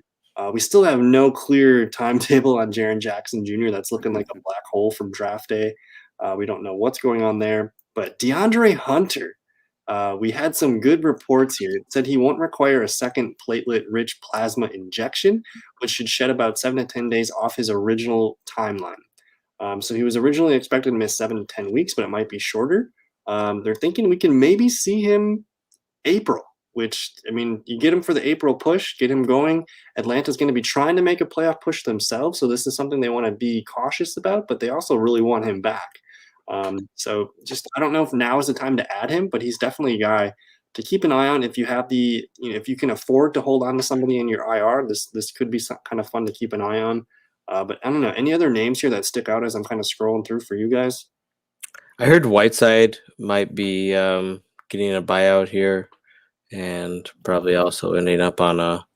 We still have no clear timetable on Jaren Jackson Jr. That's looking like a black hole from draft day. We don't know what's going on there. But DeAndre Hunter, we had some good reports here. It said he won't require a second platelet-rich plasma injection, which should shed about 7 to 10 days off his original timeline. So he was originally expected to miss 7 to 10 weeks, but it might be shorter. They're thinking we can maybe see him April, which, you get him for the April push, get him going. Atlanta's going to be trying to make a playoff push themselves, so this is something they want to be cautious about, but they also really want him back. So I don't know if now is the time to add him, but he's definitely a guy to keep an eye on. If you have if you can afford to hold on to somebody in your IR, this could be kind of fun to keep an eye on. But I don't know, any other names here that stick out as I'm kind of scrolling through for you guys? I heard Whiteside might be getting a buyout here and probably also ending up on a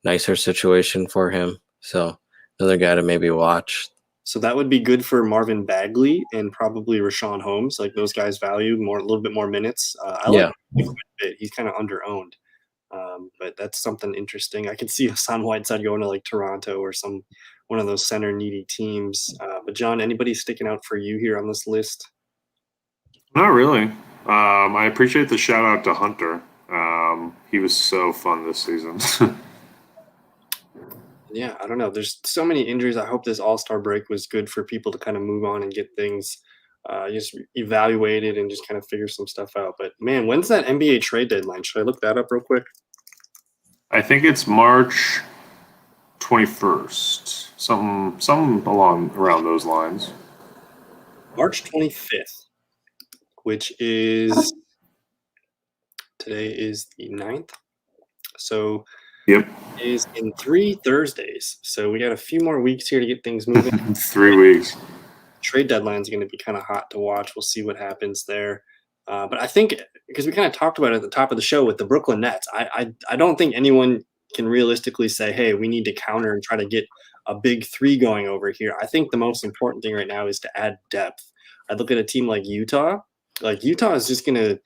nicer situation for him. So another guy to maybe watch. So that would be good for Marvin Bagley and probably Rashawn Holmes. Like, those guys value a little bit more minutes. I like him a bit. He's kind of under-owned. But that's something interesting. I could see Hassan Whiteside going to like Toronto or one of those center needy teams. But John, anybody sticking out for you here on this list? Not really. I appreciate the shout out to Hunter. He was so fun this season. Yeah, I don't know. There's so many injuries. I hope this All-Star break was good for people to kind of move on and get things just evaluated and just kind of figure some stuff out. But man, when's that NBA trade deadline? Should I look that up real quick? I think it's March 21st. Something around those lines. March 25th, which is today is the 9th. So yep. It is in 3 Thursdays. So we got a few more weeks here to get things moving. 3 weeks. Trade deadline is going to be kind of hot to watch. We'll see what happens there. But I think, because we kind of talked about it at the top of the show with the Brooklyn Nets, I don't think anyone can realistically say, hey, we need to counter and try to get a big three going over here. I think the most important thing right now is to add depth. I look at a team like Utah. Like Utah's just gonna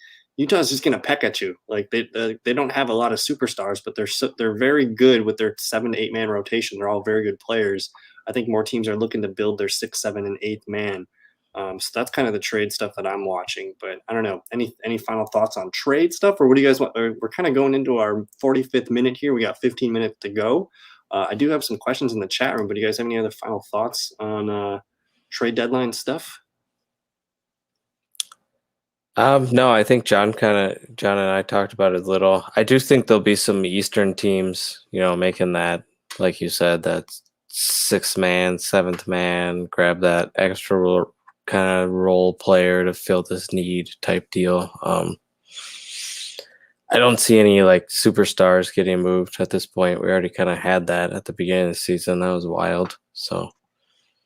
peck at you. Like they don't have a lot of superstars, but they're very good with their 7 to 8 man rotation. They're all very good players. I think more teams are looking to build their 6, 7, and 8th man. So that's kind of the trade stuff that I'm watching. But I don't know. Any final thoughts on trade stuff, or what do you guys want? We're kind of going into our 45th minute here. We got 15 minutes to go. I do have some questions in the chat room, but do you guys have any other final thoughts on trade deadline stuff? No, I think John and I talked about it a little. I do think there'll be some Eastern teams, making that, like you said, that 6th man, 7th man, grab that extra kind of role player to fill this need type deal. I don't see any like superstars getting moved at this point. We already kind of had that at the beginning of the season. That was wild. So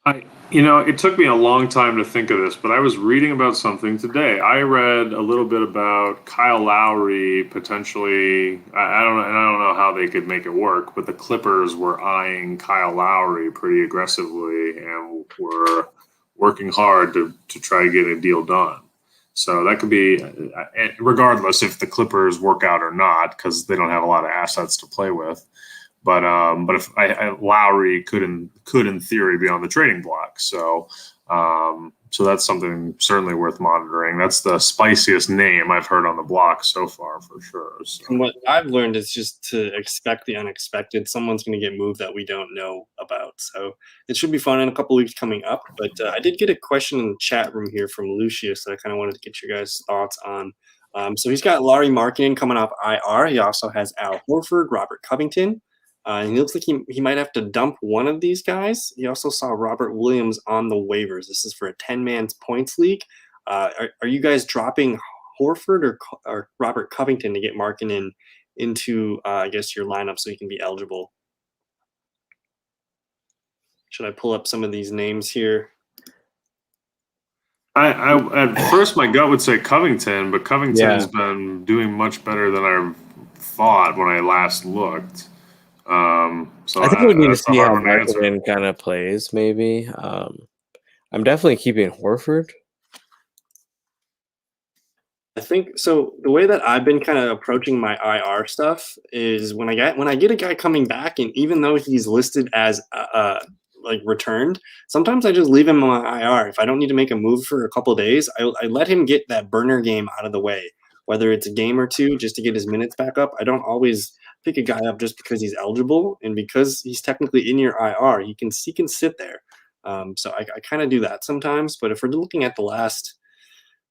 it took me a long time to think of this, but I was reading about something today. I read a little bit about Kyle Lowry potentially. I don't know how they could make it work, but the Clippers were eyeing Kyle Lowry pretty aggressively and were working hard to try to get a deal done. So that could be, regardless if the Clippers work out or not, because they don't have a lot of assets to play with. But if Lowry could in theory be on the trading block, so that's something certainly worth monitoring. That's the spiciest name I've heard on the block so far, for sure. So. And what I've learned is just to expect the unexpected. Someone's going to get moved that we don't know about. So it should be fun in a couple of weeks coming up. But I did get a question in the chat room here from Lucius that I kind of wanted to get your guys' thoughts on. So he's got Lauri Markkanen coming off IR. He also has Al Horford, Robert Covington. And he looks like he might have to dump one of these guys. He also saw Robert Williams on the waivers. This is for a 10-man points league. Are you guys dropping Horford or Robert Covington to get Markkanen into, I guess, your lineup so he can be eligible? Should I pull up some of these names here? I at first my gut would say Covington, but Covington's been doing much better than I thought when I last looked. So I think we need to see how Markkanen kind of plays, maybe. I'm definitely keeping Horford. I think so. The way that I've been kind of approaching my IR stuff is when I get a guy coming back, and even though he's listed as like returned, sometimes I just leave him on IR. If I don't need to make a move for a couple of days, I let him get that burner game out of the way, whether it's a game or two, just to get his minutes back up. I don't always pick a guy up just because he's eligible, and because he's technically in your IR, he can sit there. So I kind of do that sometimes. But if we're looking at the last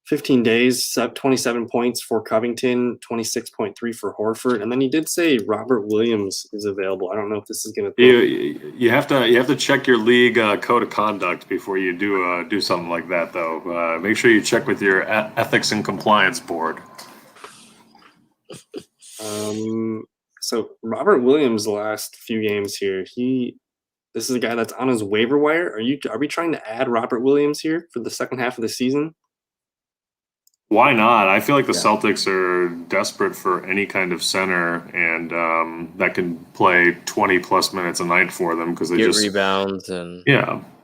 15 days, 27 points for Covington, 26.3 for Horford, and then he did say Robert Williams is available. I don't know if this is going to. You have to check your league code of conduct before you do something like that, though. Make sure you check with your ethics and compliance board. So Robert Williams, the last few games here, this is a guy that's on his waiver wire. Are we trying to add Robert Williams here for the second half of the season? Why not? I feel like the Celtics are desperate for any kind of center, and that can play 20-plus minutes a night for them because they get just rebounds and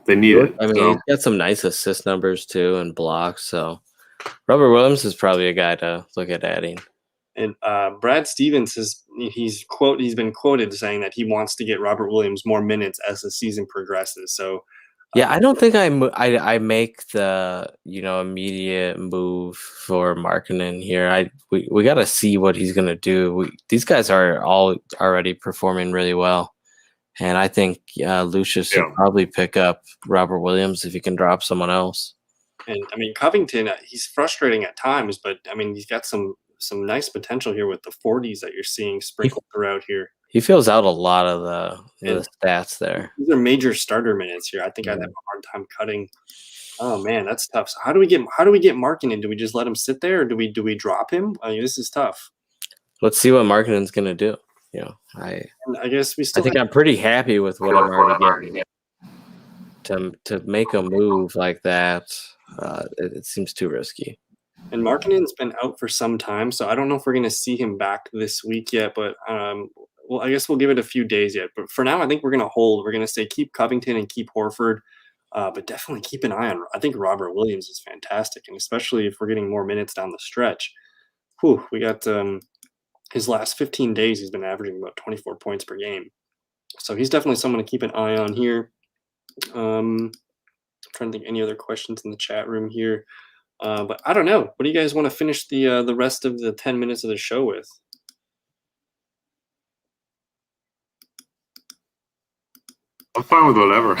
they need it. I mean, he's got some nice assist numbers too and blocks. So Robert Williams is probably a guy to look at adding. And Brad Stevens he's been quoted saying that he wants to get Robert Williams more minutes as the season progresses. So I don't think I make the immediate move for Markkanen here. We got to see what he's gonna do. These guys are all already performing really well, and I think Lucius should probably pick up Robert Williams if he can drop someone else. And I mean Covington, he's frustrating at times, but I mean he's got some nice potential here with the 40s that you're seeing sprinkled throughout here. He fills out a lot of the stats there. These are major starter minutes here. I think I'd have a hard time cutting. Oh man, that's tough. So how do we get Markkanen? Do we just let him sit there, or do we drop him? I mean, this is tough. Let's see what Markkanen's gonna do. I guess we still. I think I'm pretty happy with what I'm already getting. To make a move like that, it seems too risky. And Markkanen's been out for some time, so I don't know if we're going to see him back this week yet. But well, I guess we'll give it a few days yet. But for now, I think we're going to hold. We're going to say keep Covington and keep Horford, but definitely keep an eye on. I think Robert Williams is fantastic, and especially if we're getting more minutes down the stretch. Whew, we got his last 15 days. He's been averaging about 24 points per game, so he's definitely someone to keep an eye on here. I'm trying to think any other questions in the chat room here. But I don't know. What do you guys want to finish the rest of the 10 minutes of the show with? I'm fine with whatever.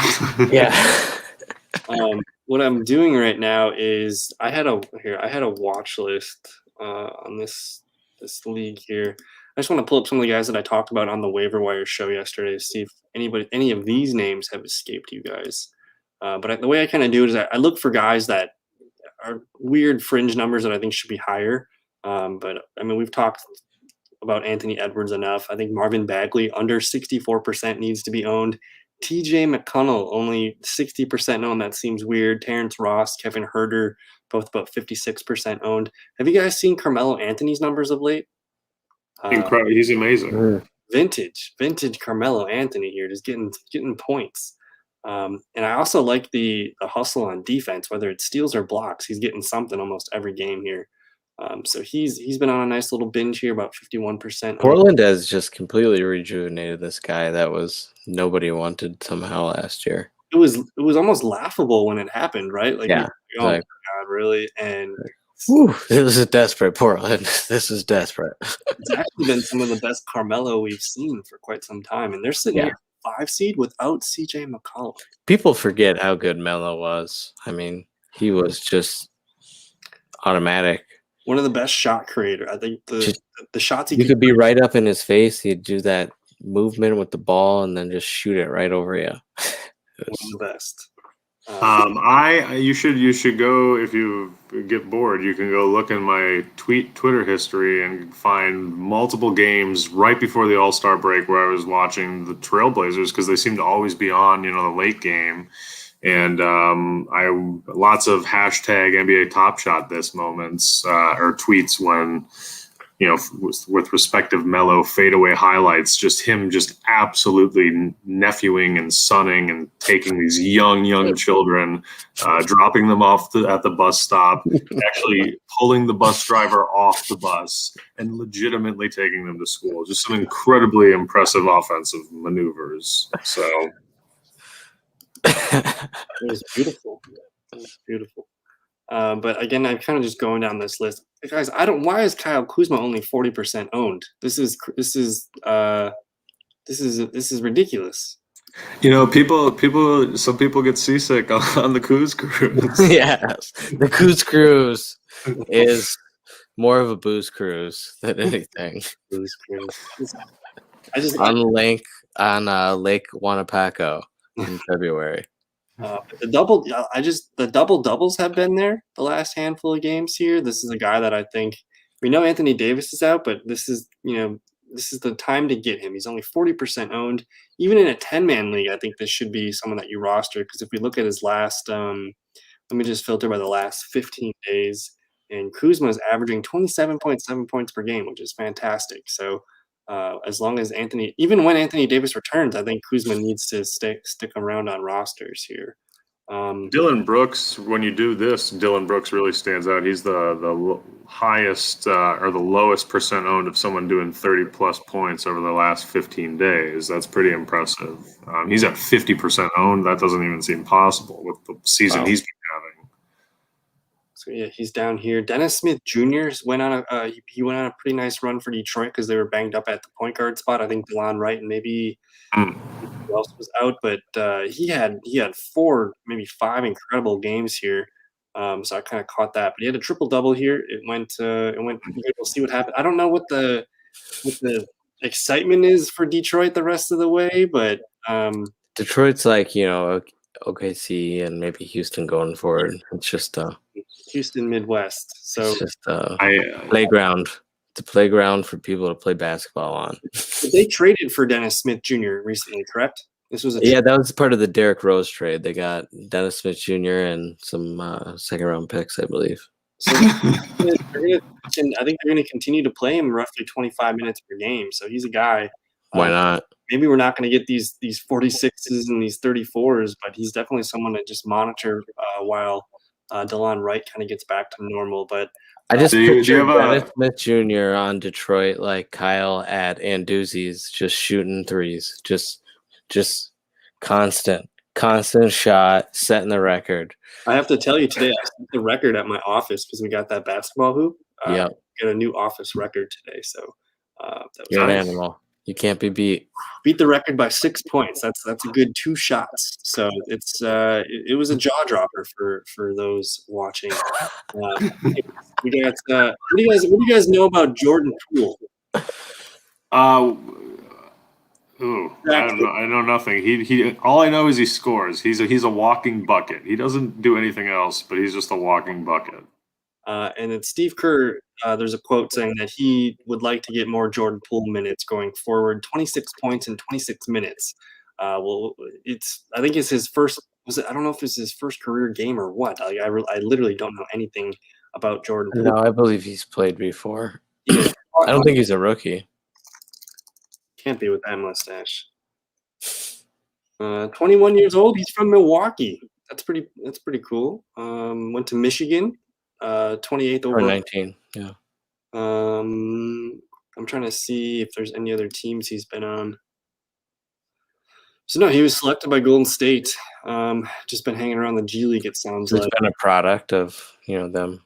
Yeah. What I'm doing right now is I had a watch list on this league here. I just want to pull up some of the guys that I talked about on the waiver wire show yesterday to see if any of these names have escaped you guys. But the way I kind of do it is I look for guys that are weird fringe numbers that I think should be higher. But I mean, we've talked about Anthony Edwards enough. I think Marvin Bagley under 64% needs to be owned. TJ McConnell only 60% owned. That seems weird. Terrence Ross, Kevin Huerter, both about 56% owned. Have you guys seen Carmelo Anthony's numbers of late? Incredible. He's amazing. Vintage Carmelo Anthony here, just getting points. And I also like the hustle on defense, whether it's steals or blocks. He's getting something almost every game here. So he's been on a nice little binge here, about 51%. Portland has just completely rejuvenated this guy that was nobody wanted somehow last year. It was almost laughable when it happened, right? Like, yeah, oh my God, really? And this is desperate, Portland. This is desperate. It's actually been some of the best Carmelo we've seen for quite some time, and they're sitting here 5 seed without CJ McCollum. People forget how good Melo was. I mean, he was just automatic. One of the best shot creator. I think the shots you could be right up in his face. He'd do that movement with the ball and then just shoot it right over you. One of the best. You should go, if you get bored, you can go look in my Twitter history and find multiple games right before the All-Star break where I was watching the Trailblazers because they seem to always be on, the late game. And I lots of hashtag NBA Top Shot this moments or tweets when, with respective Melo fadeaway highlights, just him just absolutely nephewing and sonning and taking these young children, dropping them off at the bus stop, actually pulling the bus driver off the bus and legitimately taking them to school. Just some incredibly impressive offensive maneuvers. So. It was beautiful. But again, I'm kind of just going down this list, guys. Why is Kyle Kuzma only 40% owned? This is ridiculous. Some people get seasick on the Kuz cruise. Yes, the Kuz cruise is more of a booze cruise than anything. Booze cruise. On Lake Wanapako in February. The double doubles have been there the last handful of games here. This is a guy that I think we know Anthony Davis is out, but this is the time to get him. He's only 40% owned. Even in a 10-man league, I think this should be someone that you roster because if we look at his last, let me just filter by the last 15 days, and Kuzma is averaging 27.7 points per game, which is fantastic. So as long as even when Anthony Davis returns, I think Kuzma needs to stick around on rosters here. Dylan Brooks, when you do this, Dylan Brooks really stands out. He's the highest or the lowest percent owned of someone doing 30-plus points over the last 15 days. That's pretty impressive. He's at 50% owned. That doesn't even seem possible with the season he's been having. So yeah, he's down here. Dennis Smith Jr. went on a pretty nice run for Detroit because they were banged up at the point guard spot. I think DeLon Wright and maybe who else was out, but he had 4, maybe 5 incredible games here. So I kind of caught that. But he had a triple double here. It went. We'll see what happened. I don't know what the excitement is for Detroit the rest of the way, but Detroit's like OKC and maybe Houston going forward. It's just Houston Midwest. So it's just playground. It's a playground for people to play basketball on. They traded for Dennis Smith Jr. recently, correct? This was that was part of the Derrick Rose trade. They got Dennis Smith Jr. and some second-round picks, I believe. So I think they're going to continue to play him roughly 25 minutes per game. So he's a guy. Why not? Maybe we're not going to get these 46s and these 34s, but he's definitely someone to just monitor while DeLon Wright kind of gets back to normal. But I just Do you picture have a- Dennis Smith Jr. on Detroit like Kyle at Anduzzi's, just shooting threes, just constant shot, setting the record. I have to tell you today, I set the record at my office because we got that basketball hoop. Yep. Got a new office record today, so that was You're an nice. animal. You can't be beat. Beat the record by 6 points. That's a good 2 shots. So it's it was a jaw dropper for those watching. We got what do you guys know about Jordan Poole? I don't know. I know nothing. He all I know is he scores. He's a walking bucket. He doesn't do anything else, but he's just a walking bucket. And then Steve Kerr, there's a quote saying that he would like to get more Jordan Poole minutes going forward. 26 points in 26 minutes. I think it's his first. I don't know if it's his first career game or what. I literally don't know anything about Jordan Poole. No, I believe he's played before. I don't think he's a rookie. Can't be with that mustache. 21 years old. He's from Milwaukee. That's pretty cool. Went to Michigan. 28th Or overall. 19. Yeah. I'm trying to see if there's any other teams he's been on. So no, he was selected by Golden State. Just been hanging around the G League. It sounds It's like. been a product of them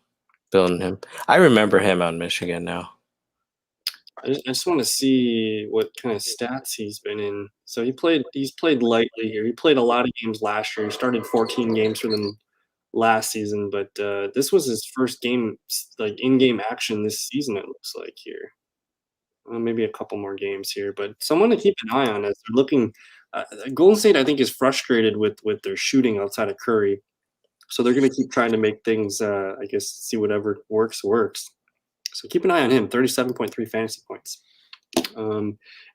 building him. I remember him on Michigan now. I just want to see what kind of stats he's been in. So he's played lightly here. He played a lot of games last year. He started 14 games for them last season, but this was his first game, like in-game action this season. It looks like here, maybe a couple more games here, but someone to keep an eye on as they're looking. Golden State, I think, is frustrated with their shooting outside of Curry, so they're going to keep trying to make things. I guess see whatever works. So keep an eye on him. 37.3 fantasy points.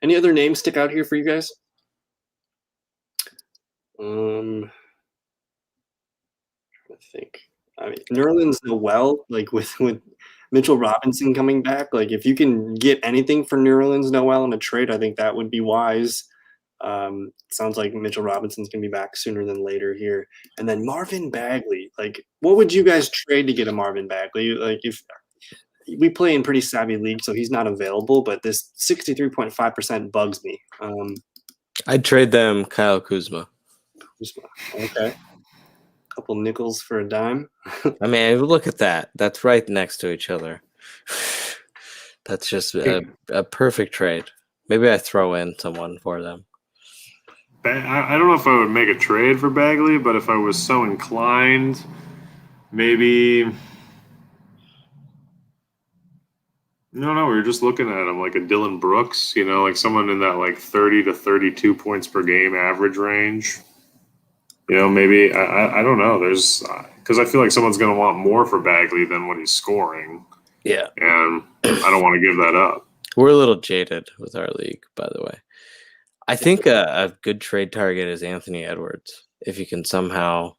Any other names stick out here for you guys? I think. I mean, Nerlens Noel, like with Mitchell Robinson coming back, like if you can get anything for Nerlens Noel in a trade, I think that would be wise. Sounds like Mitchell Robinson's gonna be back sooner than later here. And then Marvin Bagley, like what would you guys trade to get a Marvin Bagley? Like if we play in pretty savvy league, so he's not available, but this 63.5% bugs me. I'd trade them Kyle Kuzma. Okay. Couple nickels for a dime. I mean, look at that. That's right next to each other. That's just a perfect trade. Maybe I throw in someone for them. I don't know if I would make a trade for Bagley, but if I was so inclined, maybe. No, we were just looking at him like a Dylan Brooks, like someone in that like 30 to 32 points per game average range. Maybe I don't know. There's because I feel like someone's going to want more for Bagley than what he's scoring. Yeah, and I don't want to give that up. We're a little jaded with our league, by the way. I think a good trade target is Anthony Edwards. If you can somehow,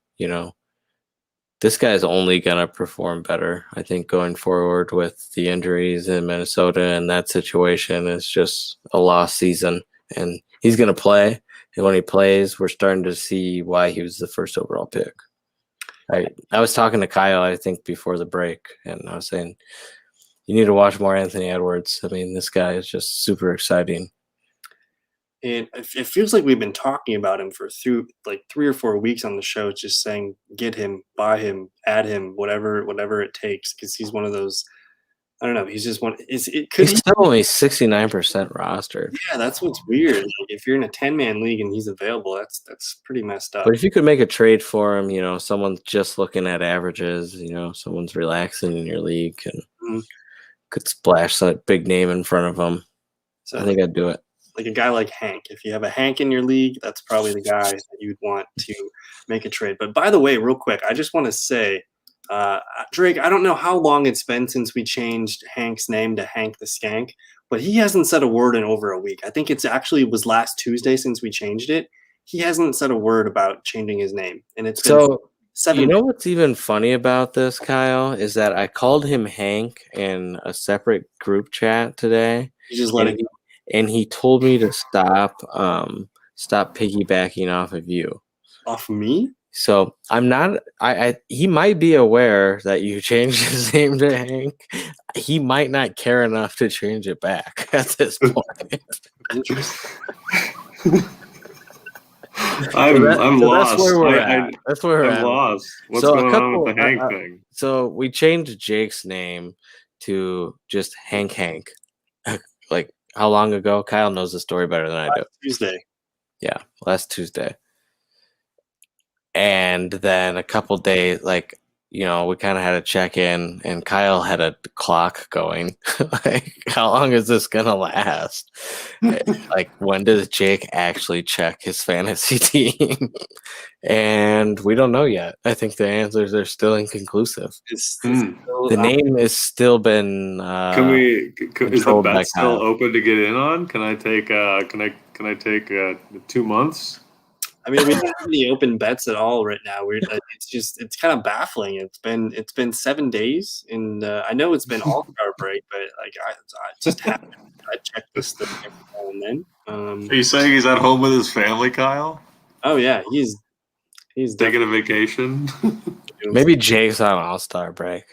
this guy's only going to perform better. I think going forward with the injuries in Minnesota and that situation is just a lost season. And he's going to play. And when he plays, we're starting to see why he was the first overall pick. I was talking to Kyle, I think, before the break, and I was saying, you need to watch more Anthony Edwards. I mean, this guy is just super exciting. And it feels like we've been talking about him for like 3 or 4 weeks on the show, just saying, get him, buy him, add him, whatever it takes, because he's one of those. I don't know. He's just one. He's still only 69% rostered. Yeah, that's what's weird. Like, if you're in a 10-man league and he's available, that's pretty messed up. But if you could make a trade for him, someone's just looking at averages, someone's relaxing in your league and could splash some big name in front of him. So I think I'd do it. Like a guy like Hank. If you have a Hank in your league, that's probably the guy that you'd want to make a trade. But by the way, real quick, I just want to say, Drake, I don't know how long it's been since we changed Hank's name to Hank the Skank, but he hasn't said a word in over a week. I think it was last Tuesday since we changed it. He hasn't said a word about changing his name, and it's been 7 You know what's even funny about this, Kyle, is that I called him Hank in a separate group chat today. You just let it go. and he told me to stop piggybacking off of you. Off me? So I'm not. He might be aware that you changed his name to Hank. He might not care enough to change it back at this point. Interesting. I'm lost. That's where we're at. That's where we're I'm at. lost. What's going on with the Hank thing? So we changed Jake's name to just Hank. Like how long ago? Kyle knows the story better than I do. Tuesday. Yeah, last Tuesday. And then a couple days, like, we kind of had a check in, and Kyle had a clock going. Like, how long is this gonna last? Like, when does Jake actually check his fantasy team? And we don't know yet. I think the answers are still inconclusive. The name has still been. Is the bet still open to get in on? Can I take? Can I take 2 months? I mean, we don't have any open bets at all right now. It's kind of baffling. It's been 7 days, and I know it's been All-Star break, but like I just haven't. I check this thing every now and then. Are you saying he's at home with his family, Kyle? Oh yeah, he's taking a vacation. Maybe Jake's on All-Star break.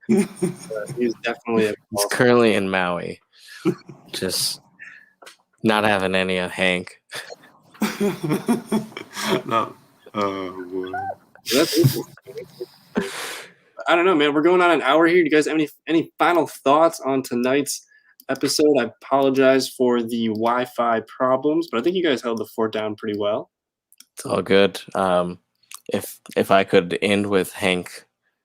He's definitely. He's currently in Maui, just not having any of Hank. No. I don't know, man. We're going on an hour here. Do you guys have any final thoughts on tonight's episode? I apologize for the Wi-Fi problems, but I think you guys held the fort down pretty well. It's all good. If I could end with Hank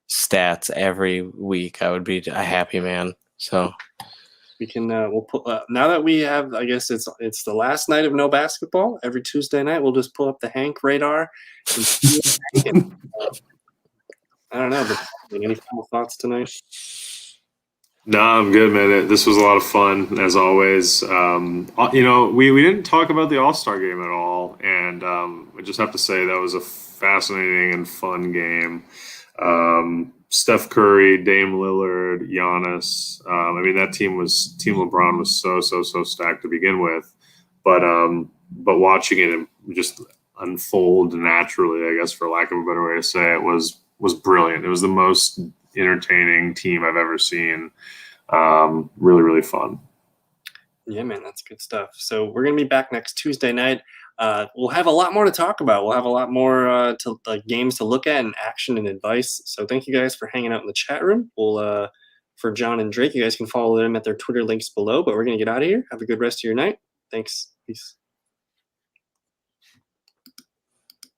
stats every week, I would be a happy man. So we can we'll put now that we have, I guess it's the last night of no basketball. Every Tuesday night we'll just pull up the Hank radar. I don't know, but any final thoughts tonight? No, I'm good, man. This was a lot of fun as always. We didn't talk about the All-Star game at all, and I just have to say that was a fascinating and fun game. Steph Curry, Dame Lillard, Giannis. That Team LeBron was so stacked to begin with, but watching it just unfold naturally, I guess, for lack of a better way to say it, was brilliant. It was the most entertaining team I've ever seen. Really, really fun. Yeah, man, that's good stuff. So we're gonna be back next Tuesday night. We'll have a lot more to talk about. We'll have a lot more games to look at and action and advice. So thank you guys for hanging out in the chat room. We'll for John and Drake, you guys can follow them at their Twitter links below. But we're gonna get out of here. Have a good rest of your night. Thanks. Peace.